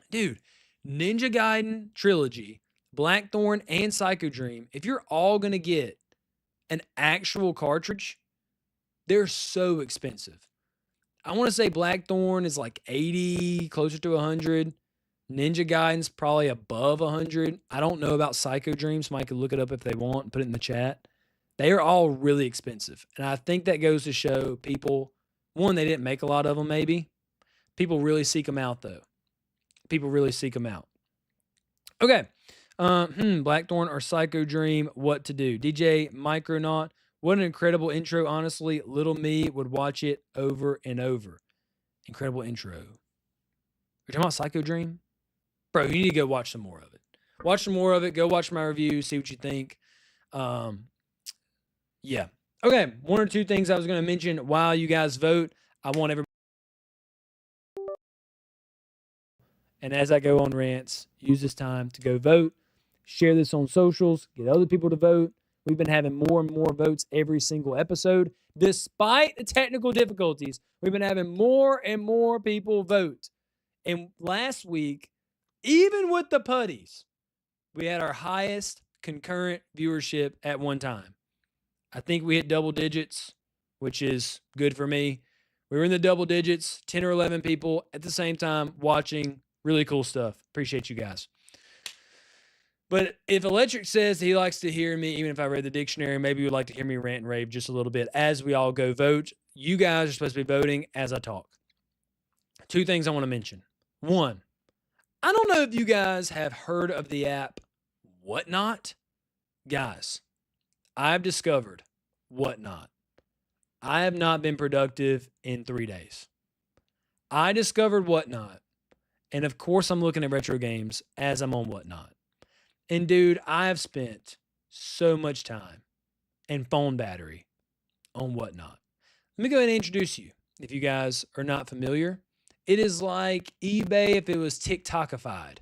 A: Dude, Ninja Gaiden Trilogy, Blackthorn, and Psycho Dream, if you're all going to get an actual cartridge, they're so expensive. I want to say Blackthorn is like 80, closer to 100. Ninja Gaiden's probably above 100. I don't know about Psycho Dream. Somebody could look it up if they want and put it in the chat. They are all really expensive. And I think that goes to show people, one, they didn't make a lot of them maybe. People really seek them out though. People really seek them out. Okay. Blackthorn or Psycho Dream, what to do? DJ Micronaut, what an incredible intro. Honestly, little me would watch it over and over. Incredible intro. You're talking about Psycho Dream? Bro, you need to go watch some more of it. Watch some more of it. Go watch my review. See what you think. Yeah. Okay. 1 or 2 things I was going to mention while you guys vote. I want everybody. And as I go on rants, use this time to go vote. Share this on socials. Get other people to vote. We've been having more and more votes every single episode. Despite the technical difficulties, we've been having more and more people vote. And last week, even with the putties, we had our highest concurrent viewership at one time. I think we hit double digits, which is good for me. We were in the double digits, 10 or 11 people at the same time watching. Really cool stuff. Appreciate you guys. But if Electric says he likes to hear me, even if I read the dictionary, maybe you would like to hear me rant and rave just a little bit as we all go vote. You guys are supposed to be voting as I talk. 2 things I want to mention. 1, I don't know if you guys have heard of the app Whatnot. Guys, I've discovered Whatnot. I have not been productive in 3 days. I discovered Whatnot. And of course, I'm looking at retro games as I'm on Whatnot. And dude, I have spent so much time and phone battery on Whatnot. Let me go ahead and introduce you. If you guys are not familiar, it is like eBay if it was TikTokified.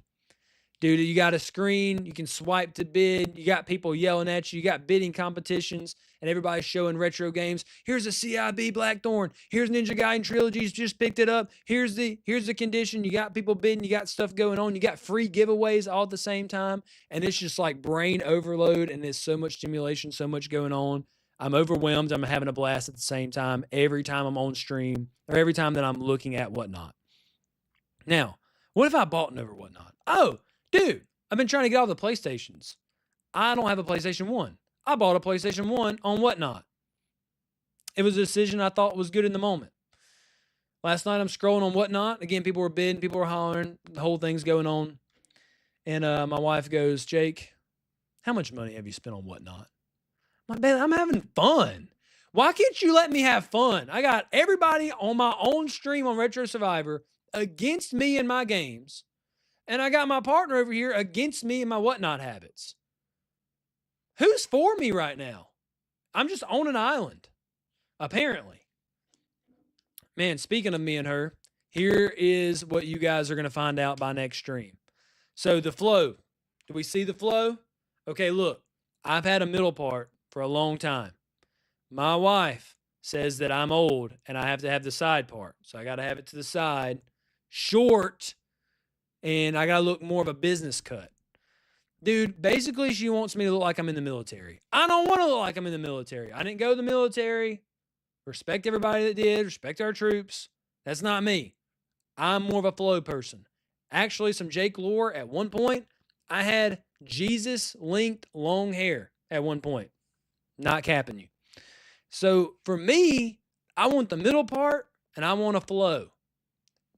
A: Dude, you got a screen, you can swipe to bid, you got people yelling at you, you got bidding competitions, and everybody's showing retro games. Here's a CIB Blackthorn. Here's Ninja Gaiden Trilogies, just picked it up. Here's the condition. You got people bidding, you got stuff going on, you got free giveaways all at the same time, and it's just like brain overload, and there's so much stimulation, so much going on. I'm overwhelmed. I'm having a blast at the same time every time I'm on stream or every time that I'm looking at Whatnot. Now, what if I bought and over Whatnot? Oh, dude, I've been trying to get all the PlayStations. I don't have a PlayStation 1. I bought a PlayStation 1 on Whatnot. It was a decision I thought was good in the moment. Last night I'm scrolling on Whatnot. Again, people were bidding, people were hollering. The whole thing's going on. And my wife goes, Jake, how much money have you spent on Whatnot? I'm like, Bailey, I'm having fun. Why can't you let me have fun? I got everybody on my own stream on Retro Survivor against me in my games. And I got my partner over here against me and my Whatnot habits. Who's for me right now? I'm just on an island, apparently. Man, speaking of me and her, here is what you guys are going to find out by next stream. So the flow. Do we see the flow? Okay, look. I've had a middle part for a long time. My wife says that I'm old and I have to have the side part. So I got to have it to the side, short, and I got to look more of a business cut. Dude, basically she wants me to look like I'm in the military. I don't want to look like I'm in the military. I didn't go to the military. Respect everybody that did. Respect our troops. That's not me. I'm more of a flow person. Actually, some Jake lore at one point, I had Jesus-linked long hair at one point. Not capping you. So for me, I want the middle part and I want a flow.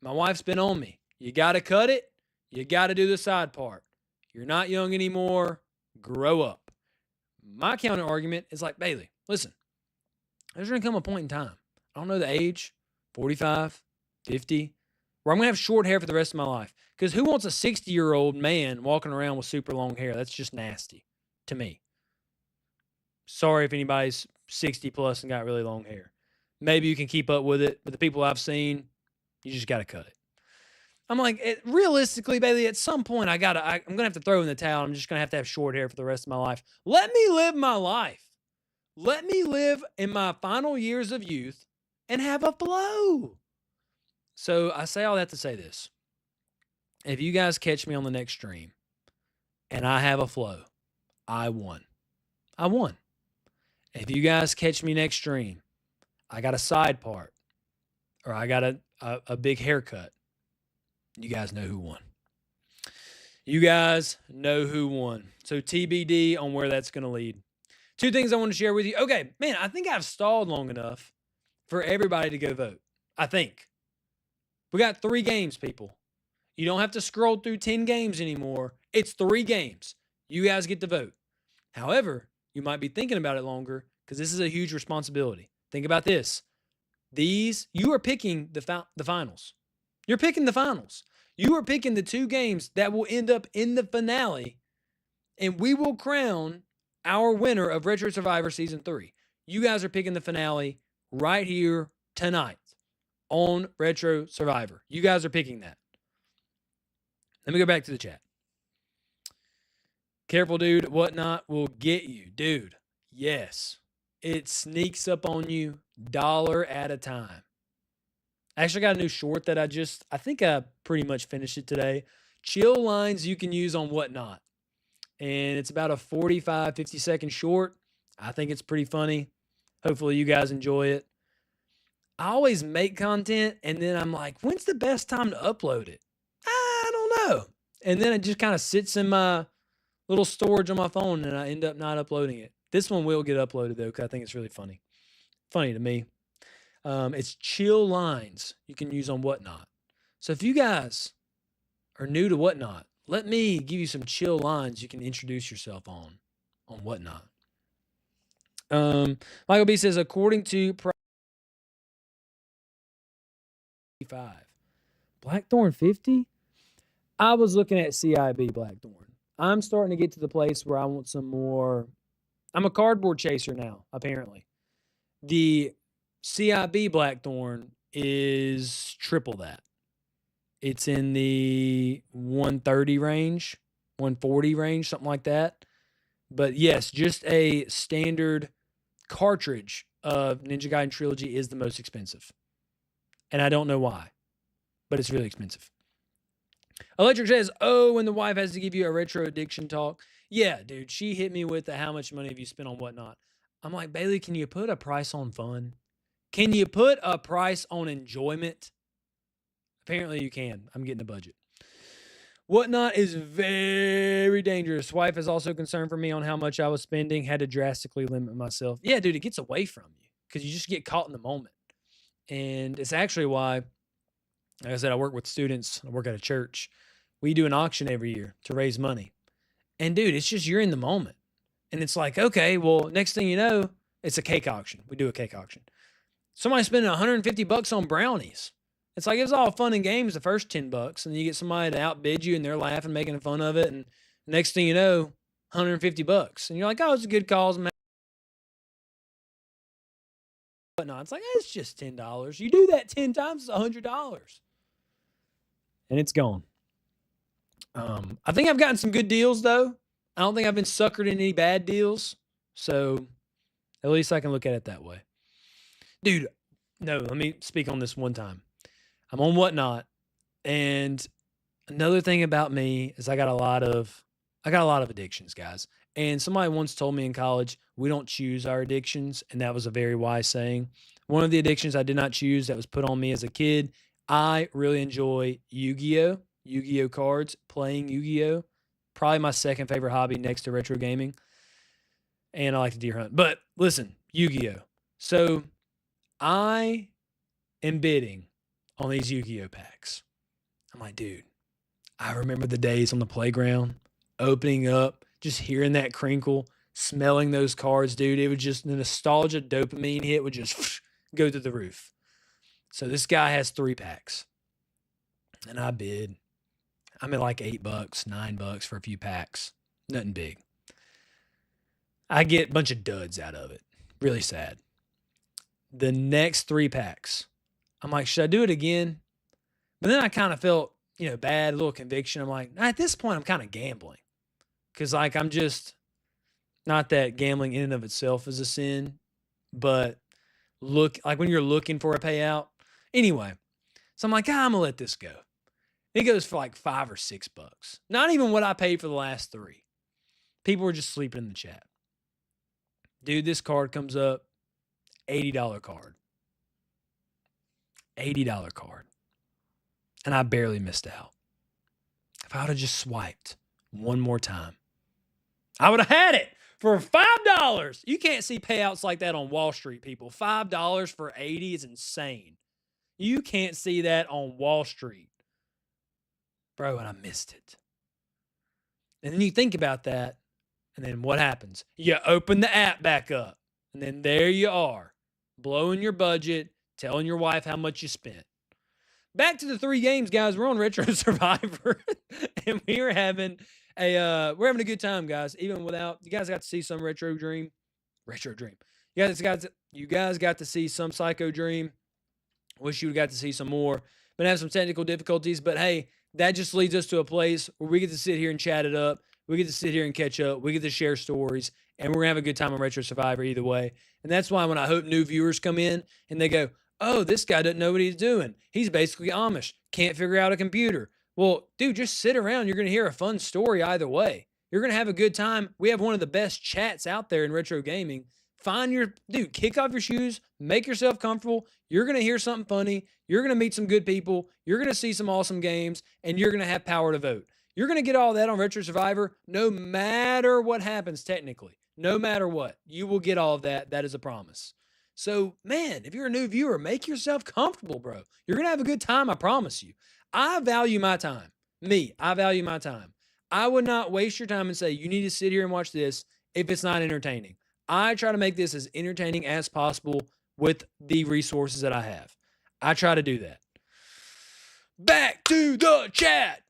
A: My wife's been on me. You got to cut it. You got to do the side part. You're not young anymore. Grow up. My counter argument is like, Bailey, listen, there's going to come a point in time. I don't know the age, 45, 50, where I'm going to have short hair for the rest of my life. Because who wants a 60-year-old man walking around with super long hair? That's just nasty to me. Sorry if anybody's 60 plus and got really long hair. Maybe you can keep up with it, but the people I've seen, you just got to cut it. I'm like, realistically, Bailey, at some point, I'm going to have to throw in the towel. I'm just going to have short hair for the rest of my life. Let me live my life. Let me live in my final years of youth and have a flow. So I say all that to say this. If you guys catch me on the next stream and I have a flow, I won. I won. If you guys catch me next stream, I got a side part or I got a big haircut, you guys know who won. You guys know who won. So TBD on where that's going to lead. Two things I want to share with you. Okay, man, I think I've stalled long enough for everybody to go vote. I think. We got 3 games, people. You don't have to scroll through 10 games anymore. It's 3 games. You guys get to vote. However, you might be thinking about it longer because this is a huge responsibility. Think about this. You are picking the finals. You're picking the finals. You are picking the 2 games that will end up in the finale, and we will crown our winner of Retro Survivor Season 3. You guys are picking the finale right here tonight on Retro Survivor. You guys are picking that. Let me go back to the chat. Careful, dude. Whatnot will get you. Dude, yes. It sneaks up on you $1 at a time. I actually got a new short that I think I pretty much finished it today. Chill lines you can use on Whatnot. And it's about a 45, 50-second short. I think it's pretty funny. Hopefully you guys enjoy it. I always make content, and then I'm like, when's the best time to upload it? I don't know. And then it just kind of sits in my little storage on my phone, and I end up not uploading it. This one will get uploaded, though, because I think it's really funny. Funny to me. It's chill lines you can use on Whatnot. So if you guys are new to Whatnot, let me give you some chill lines you can introduce yourself on Whatnot. Michael B says, according to 5 Blackthorn 50, I was looking at CIB Blackthorn. I'm starting to get to the place where I want some more. I'm a cardboard chaser now, apparently. The CIB Blackthorn is triple that. It's in the 130 range, 140 range, something like that. But yes, just a standard cartridge of Ninja Gaiden Trilogy is the most expensive. And I don't know why, but it's really expensive. Electric says, oh, when the wife has to give you a retro addiction talk. Yeah, dude, she hit me with the how much money have you spent on Whatnot. I'm like, Bailey, can you put a price on fun? Can you put a price on enjoyment? Apparently you can. I'm getting a budget. Whatnot is very dangerous. Wife is also concerned for me on how much I was spending. Had to drastically limit myself. Yeah, dude, it gets away from you because you just get caught in the moment. And it's actually why, like I said, I work with students. I work at a church. we do an auction every year to raise money. And dude, it's just you're in the moment. And it's like, okay, well, next thing you know, it's a cake auction. We do a cake auction. Somebody spending $150 on brownies. It's like it's all fun and games the first $10, and you get somebody to outbid you, and they're laughing, making fun of it, and next thing you know, $150, and you're like, oh, it's a good cause, man. But no, it's like it's just $10. You do that 10 times, it's $100, and it's gone. I think I've gotten some good deals though. I don't think I've been suckered in any bad deals, so at least I can look at it that way. Dude, no, let me speak on this one time. I'm on Whatnot, and another thing about me is I got a lot of addictions, guys. And somebody once told me in college, we don't choose our addictions, and that was a very wise saying. One of the addictions I did not choose that was put on me as a kid, I really enjoy Yu-Gi-Oh cards, playing Yu-Gi-Oh. Probably my second favorite hobby next to retro gaming. And I like to deer hunt. But listen, Yu-Gi-Oh. So I am bidding on these Yu-Gi-Oh packs. I'm like, dude, I remember the days on the playground, opening up, just hearing that crinkle, smelling those cards, dude. It would just, the nostalgia dopamine hit would just go through the roof. So this guy has 3 packs. And I bid. I'm at like $8, $9 for a few packs. Nothing big. I get a bunch of duds out of it. Really sad. The next 3 packs, I'm like, should I do it again? But then I kind of felt, bad, a little conviction. I'm like, at this point, I'm kind of gambling. Because, like, I'm just, not that gambling in and of itself is a sin, but like when you're looking for a payout. Anyway, so I'm like, I'm going to let this go. It goes for like $5 or $6. Not even what I paid for the last 3. People were just sleeping in the chat. Dude, this card comes up, $80 card. $80 card. And I barely missed out. If I would have just swiped one more time, I would have had it for $5. You can't see payouts like that on Wall Street, people. $5 for 80 is insane. You can't see that on Wall Street. Bro, and I missed it. And then you think about that, and then what happens? You open the app back up, and then there you are, blowing your budget, telling your wife how much you spent. Back to the 3 games, guys. We're on Retro Survivor, and we're having a good time, guys. Even without, you guys got to see some Retro Dream. You guys got to see some Psycho Dream. Wish you would got to see some more. Been having some technical difficulties, but hey, that just leads us to a place where we get to sit here and chat it up. We get to sit here and catch up. We get to share stories, and we're going to have a good time on Retro Survivor either way. And that's why when I hope new viewers come in and they go, oh, this guy doesn't know what he's doing. He's basically Amish. Can't figure out a computer. Well, dude, just sit around. You're going to hear a fun story either way. You're going to have a good time. We have one of the best chats out there in retro gaming. Kick off your shoes, make yourself comfortable. You're going to hear something funny. You're going to meet some good people. You're going to see some awesome games, and you're going to have power to vote. You're going to get all that on Retro Survivor no matter what happens technically. No matter what. You will get all of that. That is a promise. So, man, if you're a new viewer, make yourself comfortable, bro. You're going to have a good time, I promise you. I value my time. I value my time. I would not waste your time and say, you need to sit here and watch this if it's not entertaining. I try to make this as entertaining as possible with the resources that I have. I try to do that. Back to the chat.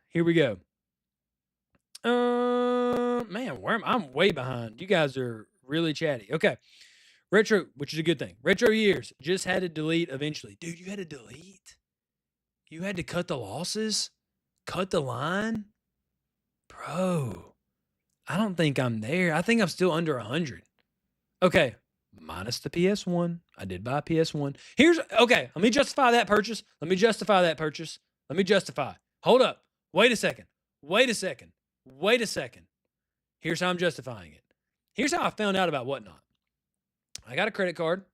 A: Here we go. Man, I'm way behind. You guys are really chatty. Okay. Retro, which is a good thing. Retro years, just had to delete eventually. Dude, you had to delete? You had to cut the losses? Cut the line? Bro, I don't think I'm there. I think I'm still under 100. Okay, minus the PS1. I did buy a PS1. Okay, let me justify that purchase. Hold up. Wait a second. Here's how I'm justifying it. Here's how I found out about Whatnot. I got a credit card.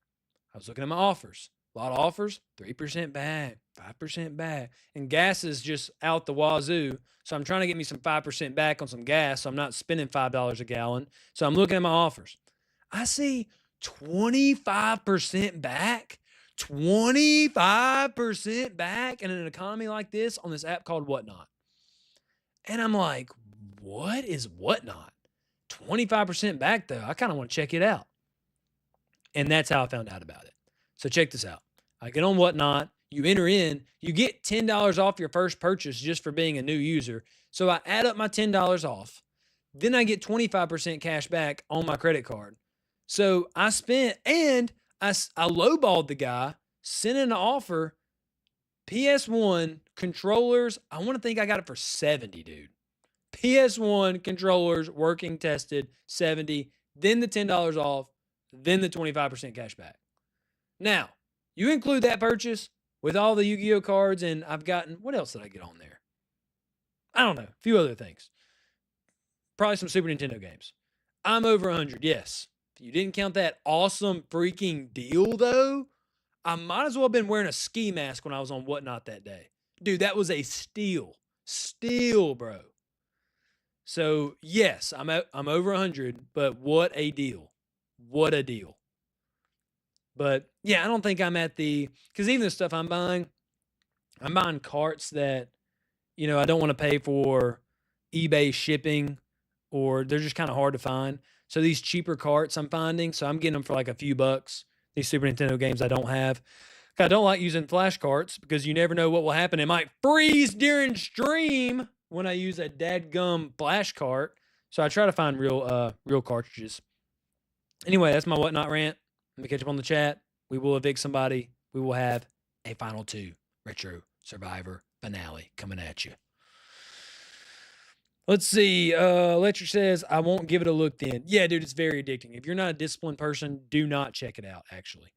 A: I was looking at my offers. A lot of offers, 3% back, 5% back. And gas is just out the wazoo. So I'm trying to get me some 5% back on some gas so I'm not spending $5 a gallon. So I'm looking at my offers. I see 25% back. 25% back in an economy like this on this app called Whatnot. And I'm like, what is Whatnot? 25% back though. I kind of want to check it out. And that's how I found out about it. So check this out. I get on Whatnot, you enter in, you get $10 off your first purchase just for being a new user. So I add up my $10 off. Then I get 25% cash back on my credit card. So I spent, and I lowballed the guy, sent in an offer, PS1 controllers. I want to think I got it for 70, dude. PS1 controllers, working, tested, 70, then the $10 off, then the 25% cash back. Now, you include that purchase with all the Yu-Gi-Oh cards, and I've gotten, what else did I get on there? I don't know, a few other things. Probably some Super Nintendo games. I'm over 100, yes. If you didn't count that awesome freaking deal, though, I might as well have been wearing a ski mask when I was on Whatnot that day. Dude, that was a steal. Steal, bro. So, yes, I'm over 100, but what a deal. What a deal. But, yeah, I don't think I'm at the, because even the stuff I'm buying carts that, you know, I don't want to pay for eBay shipping, or they're just kind of hard to find. So these cheaper carts I'm finding, so I'm getting them for like a few bucks. These Super Nintendo games I don't have. I don't like using flash carts because you never know what will happen. It might freeze during stream when I use a dadgum flash cart. So I try to find real cartridges. Anyway, that's my Whatnot rant. Let me catch up on the chat. We will evict somebody. We will have a Final 2 Retro Survivor finale coming at you. Let's see. Electric says, I won't give it a look then. Yeah, dude, it's very addicting. If you're not a disciplined person, do not check it out, actually.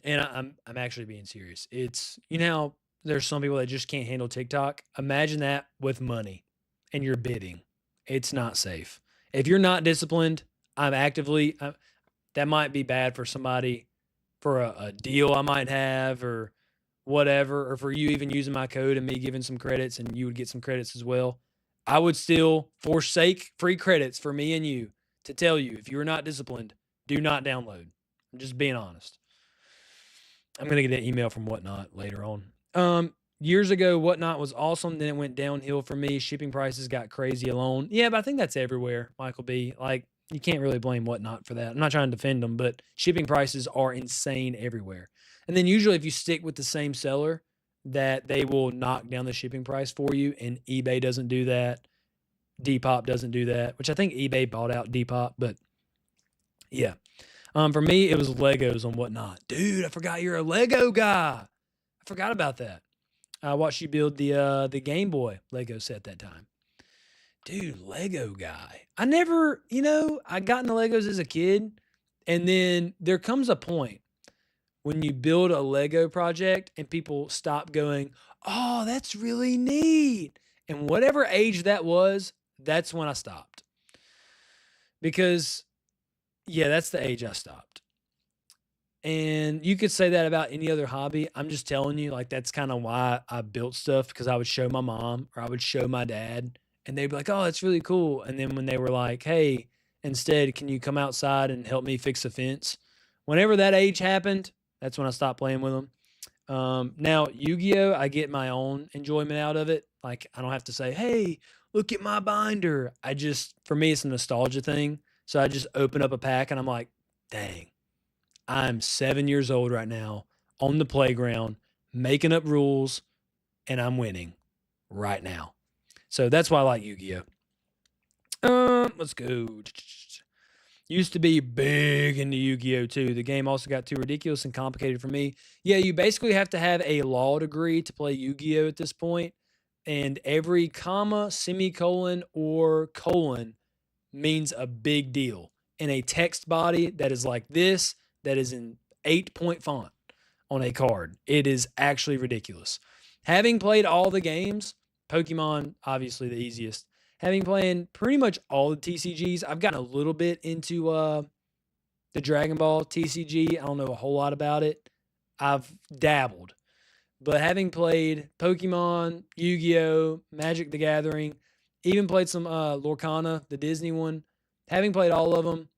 A: And I'm actually being serious. It's, you know how there's some people that just can't handle TikTok? Imagine that with money and you're bidding. It's not safe. If you're not disciplined, that might be bad for somebody, for a deal I might have or whatever, or for you even using my code and me giving some credits and you would get some credits as well. I would still forsake free credits for me and you to tell you, if you're not disciplined, do not download. I'm just being honest. I'm going to get an email from Whatnot later on. Years ago, Whatnot was awesome. Then it went downhill for me. Shipping prices got crazy alone. Yeah, but I think that's everywhere, Michael B. Like, you can't really blame Whatnot for that. I'm not trying to defend them, but shipping prices are insane everywhere. And then usually if you stick with the same seller, that they will knock down the shipping price for you, and eBay doesn't do that. Depop doesn't do that, which I think eBay bought out Depop, but yeah. For me, it was Legos on Whatnot. Dude, I forgot you're a Lego guy. I forgot about that. I watched you build the Game Boy Lego set that time. Dude, Lego guy. I never, I got into Legos as a kid, and then there comes a point when you build a Lego project and people stop going, oh, that's really neat. And whatever age that was, that's when I stopped. Because, yeah, that's the age I stopped. And you could say that about any other hobby. I'm just telling you, like, that's kind of why I built stuff, because I would show my mom or I would show my dad, and they'd be like, oh, that's really cool. And then when they were like, hey, instead, can you come outside and help me fix a fence? Whenever that age happened, that's when I stopped playing with them. Now, Yu-Gi-Oh, I get my own enjoyment out of it. Like, I don't have to say, hey, look at my binder. For me, it's a nostalgia thing. So I just open up a pack and I'm like, dang, I'm 7 years old right now on the playground, making up rules, and I'm winning right now. So that's why I like Yu-Gi-Oh. Let's go. Used to be big into Yu-Gi-Oh too. The game also got too ridiculous and complicated for me. Yeah, you basically have to have a law degree to play Yu-Gi-Oh at this point, and every comma, semicolon, or colon means a big deal. In a text body that is like this, that is in 8-point font on a card. It is actually ridiculous. Having played all the games, Pokemon, obviously the easiest. Having played pretty much all the TCGs, I've gotten a little bit into the Dragon Ball TCG. I don't know a whole lot about it. I've dabbled. But having played Pokemon, Yu-Gi-Oh, Magic the Gathering, even played some Lorcana, the Disney one, having played all of them,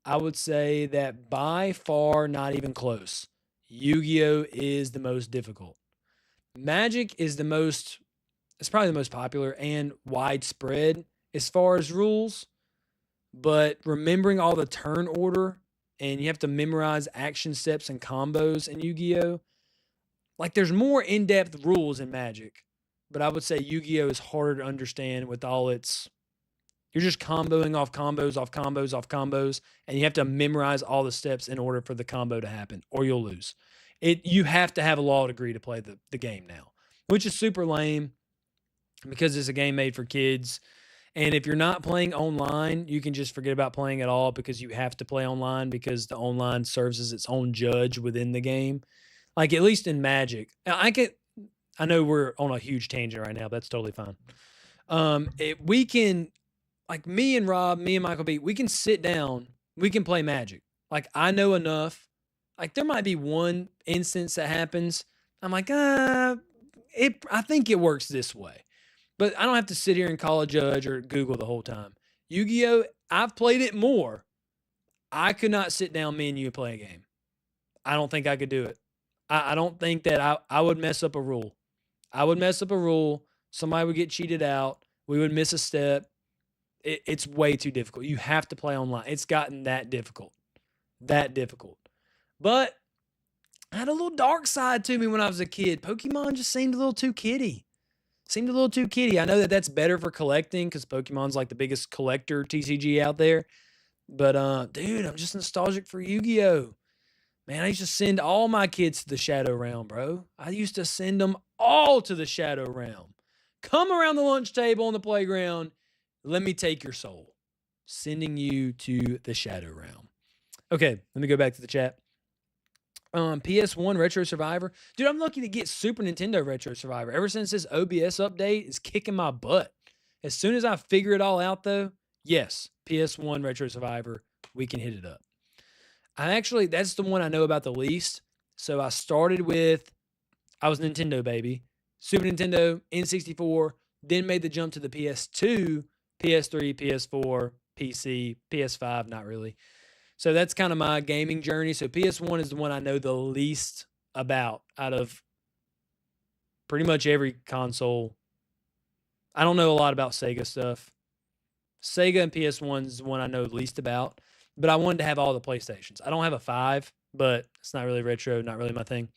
A: I would say that by far, not even close, Yu-Gi-Oh is the most difficult. Magic is the most It's probably the most popular and widespread as far as rules. But remembering all the turn order and you have to memorize action steps and combos in Yu-Gi-Oh! Like there's more in-depth rules in Magic, but I would say Yu-Gi-Oh! Is harder to understand with all its you're just comboing off combos, off combos, off combos, and you have to memorize all the steps in order for the combo to happen, or you'll lose. You have to have a law degree to play the game now, which is super lame because it's a game made for kids. And if you're not playing online, you can just forget about playing at all because you have to play online because the online serves as its own judge within the game. Like at least in Magic, I know we're on a huge tangent right now. But that's totally fine. We can like me and Rob, me and Michael B, we can sit down, we can play Magic. Like I know enough. Like there might be one instance that happens. I'm like, I think it works this way. But I don't have to sit here and call a judge or Google the whole time. Yu-Gi-Oh! I've played it more. I could not sit down, me and you, play a game. I don't think I could do it. I don't think that I would mess up a rule. I would mess up a rule. Somebody would get cheated out. We would miss a step. It's way too difficult. You have to play online. It's gotten that difficult. That difficult. But I had a little dark side to me when I was a kid. Pokemon just seemed a little too kiddie. I know that that's better for collecting because Pokemon's like the biggest collector TCG out there. But, dude, I'm just nostalgic for Yu-Gi-Oh! Man, I used to send all my kids to the Shadow Realm, bro. I used to send them all to the Shadow Realm. Come around the lunch table on the playground. Let me take your soul. Sending you to the Shadow Realm. Okay, let me go back to the chat. PS1 Retro Survivor. Dude, I'm lucky to get Super Nintendo Retro Survivor. Ever since this OBS update is kicking my butt. As soon as I figure it all out, though, yes, PS1 Retro Survivor, we can hit it up. That's the one I know about the least. So I started with, I was Nintendo baby, Super Nintendo, N64, then made the jump to the PS2, PS3, PS4, PC, PS5, not really. So that's kind of my gaming journey. So PS1 is the one I know the least about out of pretty much every console. I don't know a lot about Sega stuff. Sega and PS1 is the one I know least about. But I wanted to have all the PlayStations. I don't have a 5, but it's not really retro, not really my thing.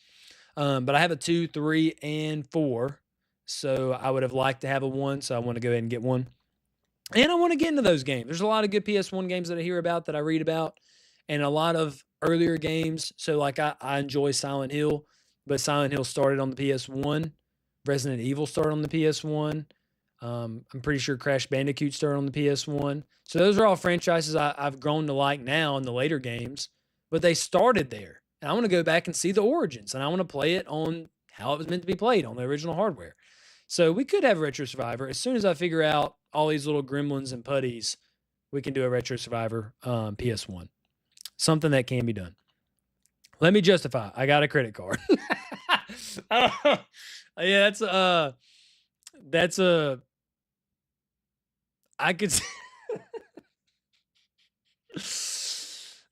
A: But I have a 2, 3, and 4. So I would have liked to have a 1, so I want to go ahead and get one. And I want to get into those games. There's a lot of good PS1 games that I hear about, that I read about, and a lot of earlier games. So like I enjoy Silent Hill, but Silent Hill started on the PS1. Resident Evil started on the PS1. I'm pretty sure Crash Bandicoot started on the PS1. So those are all franchises I've grown to like now in the later games, but they started there. And I want to go back and see the origins, and I want to play it on how it was meant to be played on the original hardware. So we could have Retro Survivor. As soon as I figure out all these little gremlins and putties, we can do a Retro Survivor PS1. Something that can be done. Let me justify. I got a credit card. Yeah, that's a I could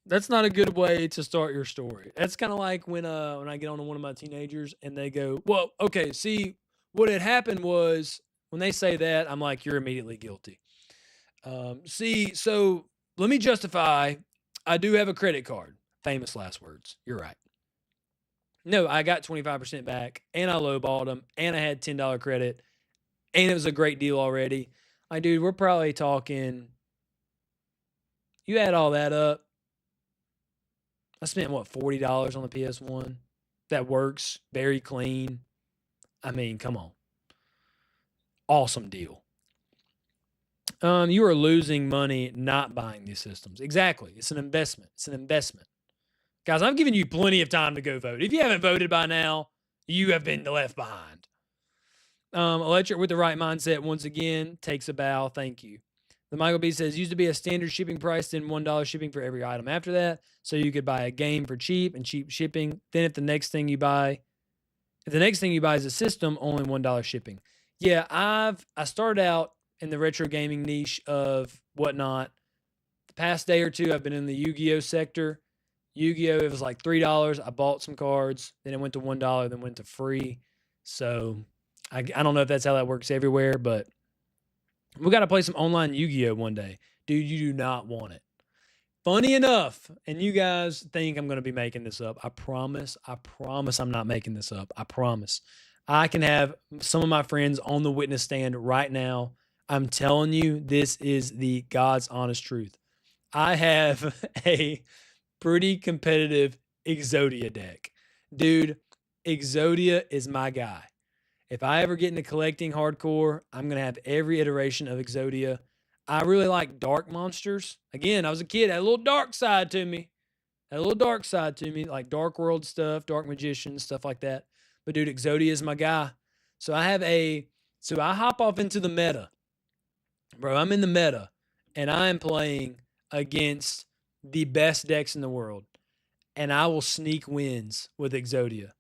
A: that's not a good way to start your story. That's kind of like when I get on to one of my teenagers and they go, "Well, okay, see what had happened was," when they say that, I'm like, "You're immediately guilty." See, so let me justify. I do have a credit card. Famous last words. You're right. No, I got 25% back, and I lowballed them, and I had $10 credit, and it was a great deal already. Like, dude, we're probably talking. You add all that up. I spent what, $40 on the PS1? That works. Very clean. I mean, come on. Awesome deal. You are losing money not buying these systems. Exactly. It's an investment. Guys, I'm giving you plenty of time to go vote. If you haven't voted by now, you have been left behind. Electric with the right mindset, once again, takes a bow. Thank you. The Michael B says, used to be a standard shipping price, then $1 shipping for every item after that. So you could buy a game for cheap and cheap shipping. Then if the next thing you buy is a system, only $1 shipping. Yeah, I started out in the retro gaming niche of whatnot. The past day or two, I've been in the Yu-Gi-Oh sector. Yu-Gi-Oh, it was like $3. I bought some cards. Then it went to $1, then went to free. So I don't know if that's how that works everywhere, but we got to play some online Yu-Gi-Oh one day. Dude, you do not want it. Funny enough, and you guys think I'm going to be making this up. I promise I'm not making this up. I promise. I can have some of my friends on the witness stand right now. I'm telling you, this is the God's honest truth. I have a pretty competitive Exodia deck. Dude, Exodia is my guy. If I ever get into collecting hardcore, I'm going to have every iteration of Exodia. I really like dark monsters. Again, I was a kid, I had a little dark side to me. Like Dark World stuff, Dark Magician, stuff like that. But dude, Exodia is my guy. So I hop off into the meta. Bro, I'm in the meta, and I am playing against the best decks in the world. And I will sneak wins with Exodia.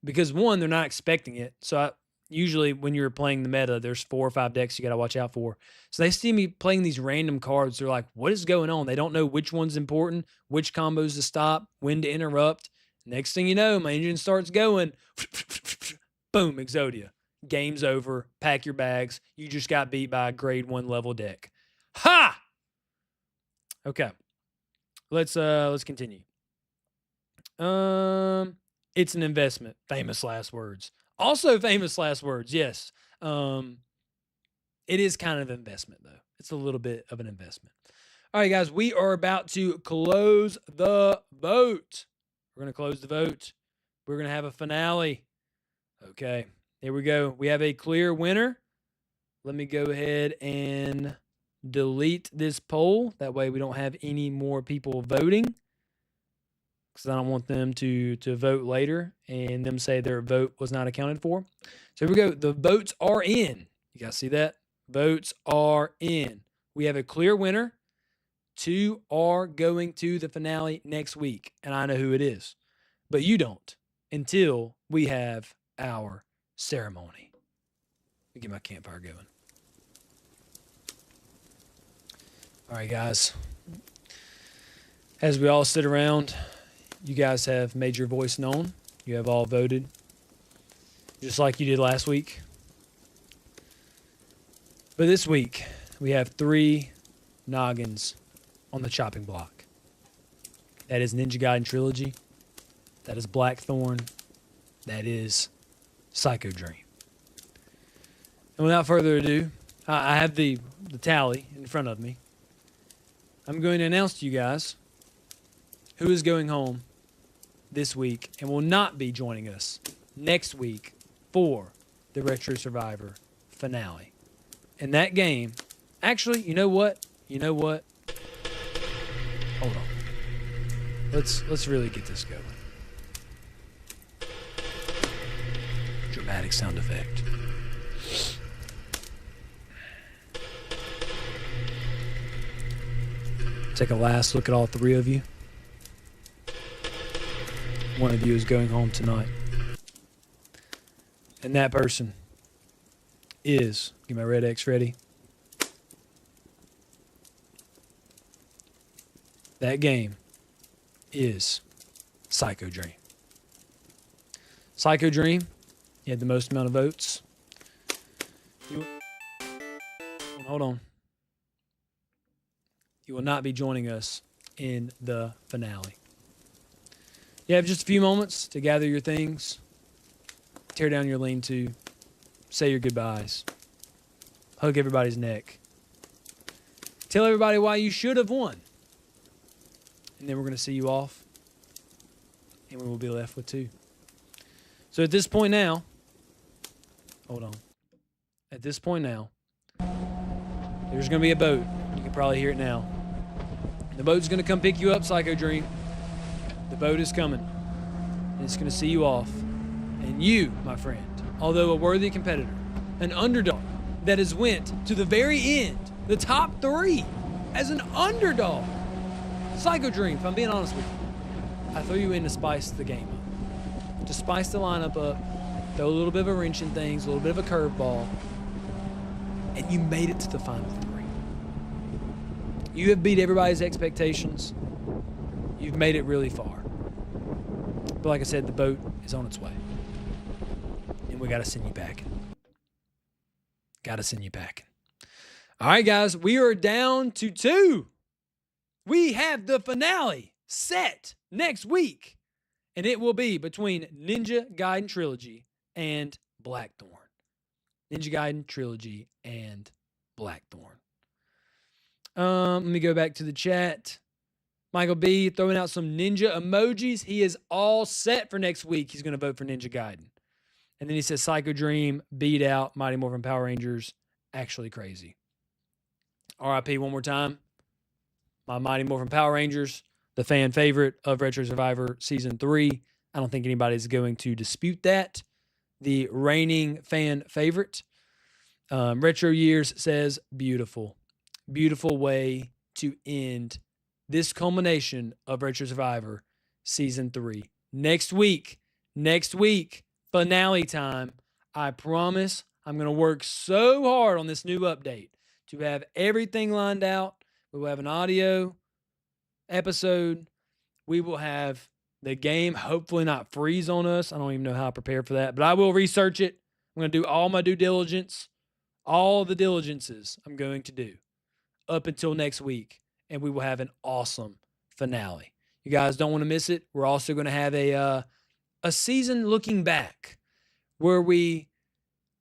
A: Because one, they're not expecting it. So usually when you're playing the meta, there's 4 or 5 decks you got to watch out for. So they see me playing these random cards. They're like, what is going on? They don't know which one's important, which combos to stop, when to interrupt. Next thing you know, my engine starts going. Boom, Exodia. Game's over. Pack your bags. You just got beat by a grade 1 level deck. Ha! Okay. Let's continue. It's an investment. Famous last words. Also famous last words, yes. It is kind of an investment, though. It's a little bit of an investment. All right, guys, we are about to close the vote. We're going to close the vote. We're going to have a finale. Okay, here we go. We have a clear winner. Let me go ahead and delete this poll. That way we don't have any more people voting, because I don't want them to vote later and them say their vote was not accounted for. So here we go. The votes are in. You guys see that? Votes are in. We have a clear winner. 2 are going to the finale next week, and I know who it is. But you don't until we have our ceremony. Let me get my campfire going. All right, guys. As we all sit around, you guys have made your voice known. You have all voted, just like you did last week. But this week, we have 3 noggins on the chopping block. That is Ninja Gaiden Trilogy. That is Blackthorn. That is Psycho Dream. And without further ado, I have the tally in front of me. I'm going to announce to you guys who is going home this week and will not be joining us next week for the Retro Survivor finale. And that game, actually, you know what? Hold on. Let's really get this going. Dramatic sound effect. Take a last look at all 3 of you. One of you is going home tonight. And that person is, get my red X ready. That game is Psycho Dream. Psycho Dream, you had the most amount of votes. Hold on. You will not be joining us in the finale. You have just a few moments to gather your things, tear down your lean-to, say your goodbyes, hug everybody's neck, tell everybody why you should have won. And then we're going to see you off, and we will be left with 2. So at this point now, hold on. At this point now, there's going to be a boat. You can probably hear it now. The boat's going to come pick you up, Psycho Dream. The boat is coming. And it's going to see you off. And you, my friend, although a worthy competitor, an underdog that has went to the very end, the top 3, as an underdog. Psycho Dream, if I'm being honest with you, I threw you in to spice the game up. To spice the lineup up, throw a little bit of a wrench in things, a little bit of a curveball, and you made it to the final 3. You have beat everybody's expectations. You've made it really far. But like I said, the boat is on its way. And we got to send you back. Got to send you packing. All right, guys, we are down to 2. We have the finale set next week, and it will be between Ninja Gaiden Trilogy and Blackthorn. Ninja Gaiden Trilogy and Blackthorn. Let me go back to the chat. Michael B throwing out some ninja emojis. He is all set for next week. He's going to vote for Ninja Gaiden. And then he says Psycho Dream beat out Mighty Morphin Power Rangers. Actually crazy. RIP one more time. My Mighty Morphin Power Rangers, the fan favorite of Retro Survivor Season 3. I don't think anybody's going to dispute that. The reigning fan favorite. Retro Years says, beautiful. Beautiful way to end this culmination of Retro Survivor Season 3. Next week, finale time. I promise I'm going to work so hard on this new update to have everything lined out. We will have an audio episode. We will have the game hopefully not freeze on us. I don't even know how to prepare for that, but I will research it. I'm going to do all my due diligence, all the diligences I'm going to do up until next week, and we will have an awesome finale. You guys don't want to miss it. We're also going to have a season looking back where we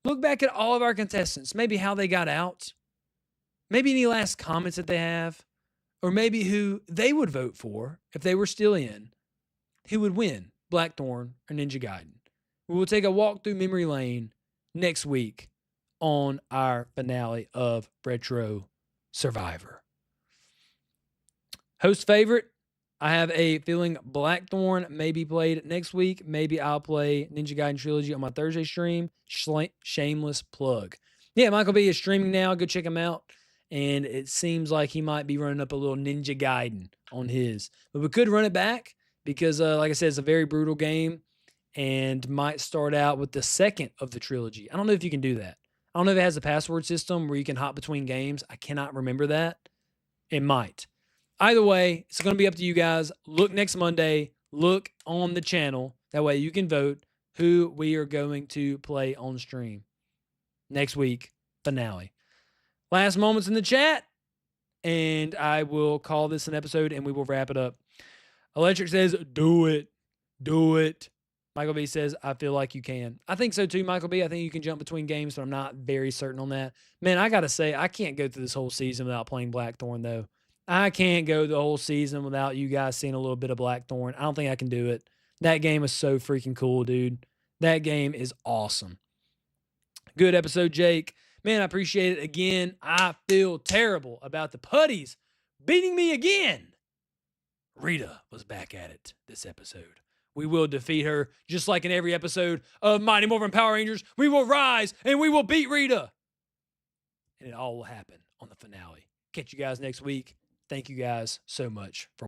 A: look back at all of our contestants, maybe how they got out, maybe any last comments that they have, or maybe who they would vote for if they were still in, who would win, Blackthorn or Ninja Gaiden. We will take a walk through memory lane next week on our finale of Retro Survivor. Host favorite, I have a feeling Blackthorn may be played next week. Maybe I'll play Ninja Gaiden Trilogy on my Thursday stream. Shameless plug. Yeah, Michael B is streaming now. Go check him out. And it seems like he might be running up a little Ninja Gaiden on his. But we could run it back because, like I said, it's a very brutal game and might start out with the second of the trilogy. I don't know if you can do that. I don't know if it has a password system where you can hop between games. I cannot remember that. It might. Either way, it's going to be up to you guys. Look next Monday. Look on the channel. That way you can vote who we are going to play on stream. Next week, finale. Last moments in the chat, and I will call this an episode, and we will wrap it up. Electric says, do it. Do it. Michael B says, I feel like you can. I think so too, Michael B. I think you can jump between games, but I'm not very certain on that. Man, I got to say, I can't go through this whole season without playing Blackthorn, though. I can't go the whole season without you guys seeing a little bit of Blackthorn. I don't think I can do it. That game is so freaking cool, dude. That game is awesome. Good episode, Jake. Man, I appreciate it again. I feel terrible about the putties beating me again. Rita was back at it this episode. We will defeat her just like in every episode of Mighty Morphin Power Rangers. We will rise and we will beat Rita. And it all will happen on the finale. Catch you guys next week. Thank you guys so much for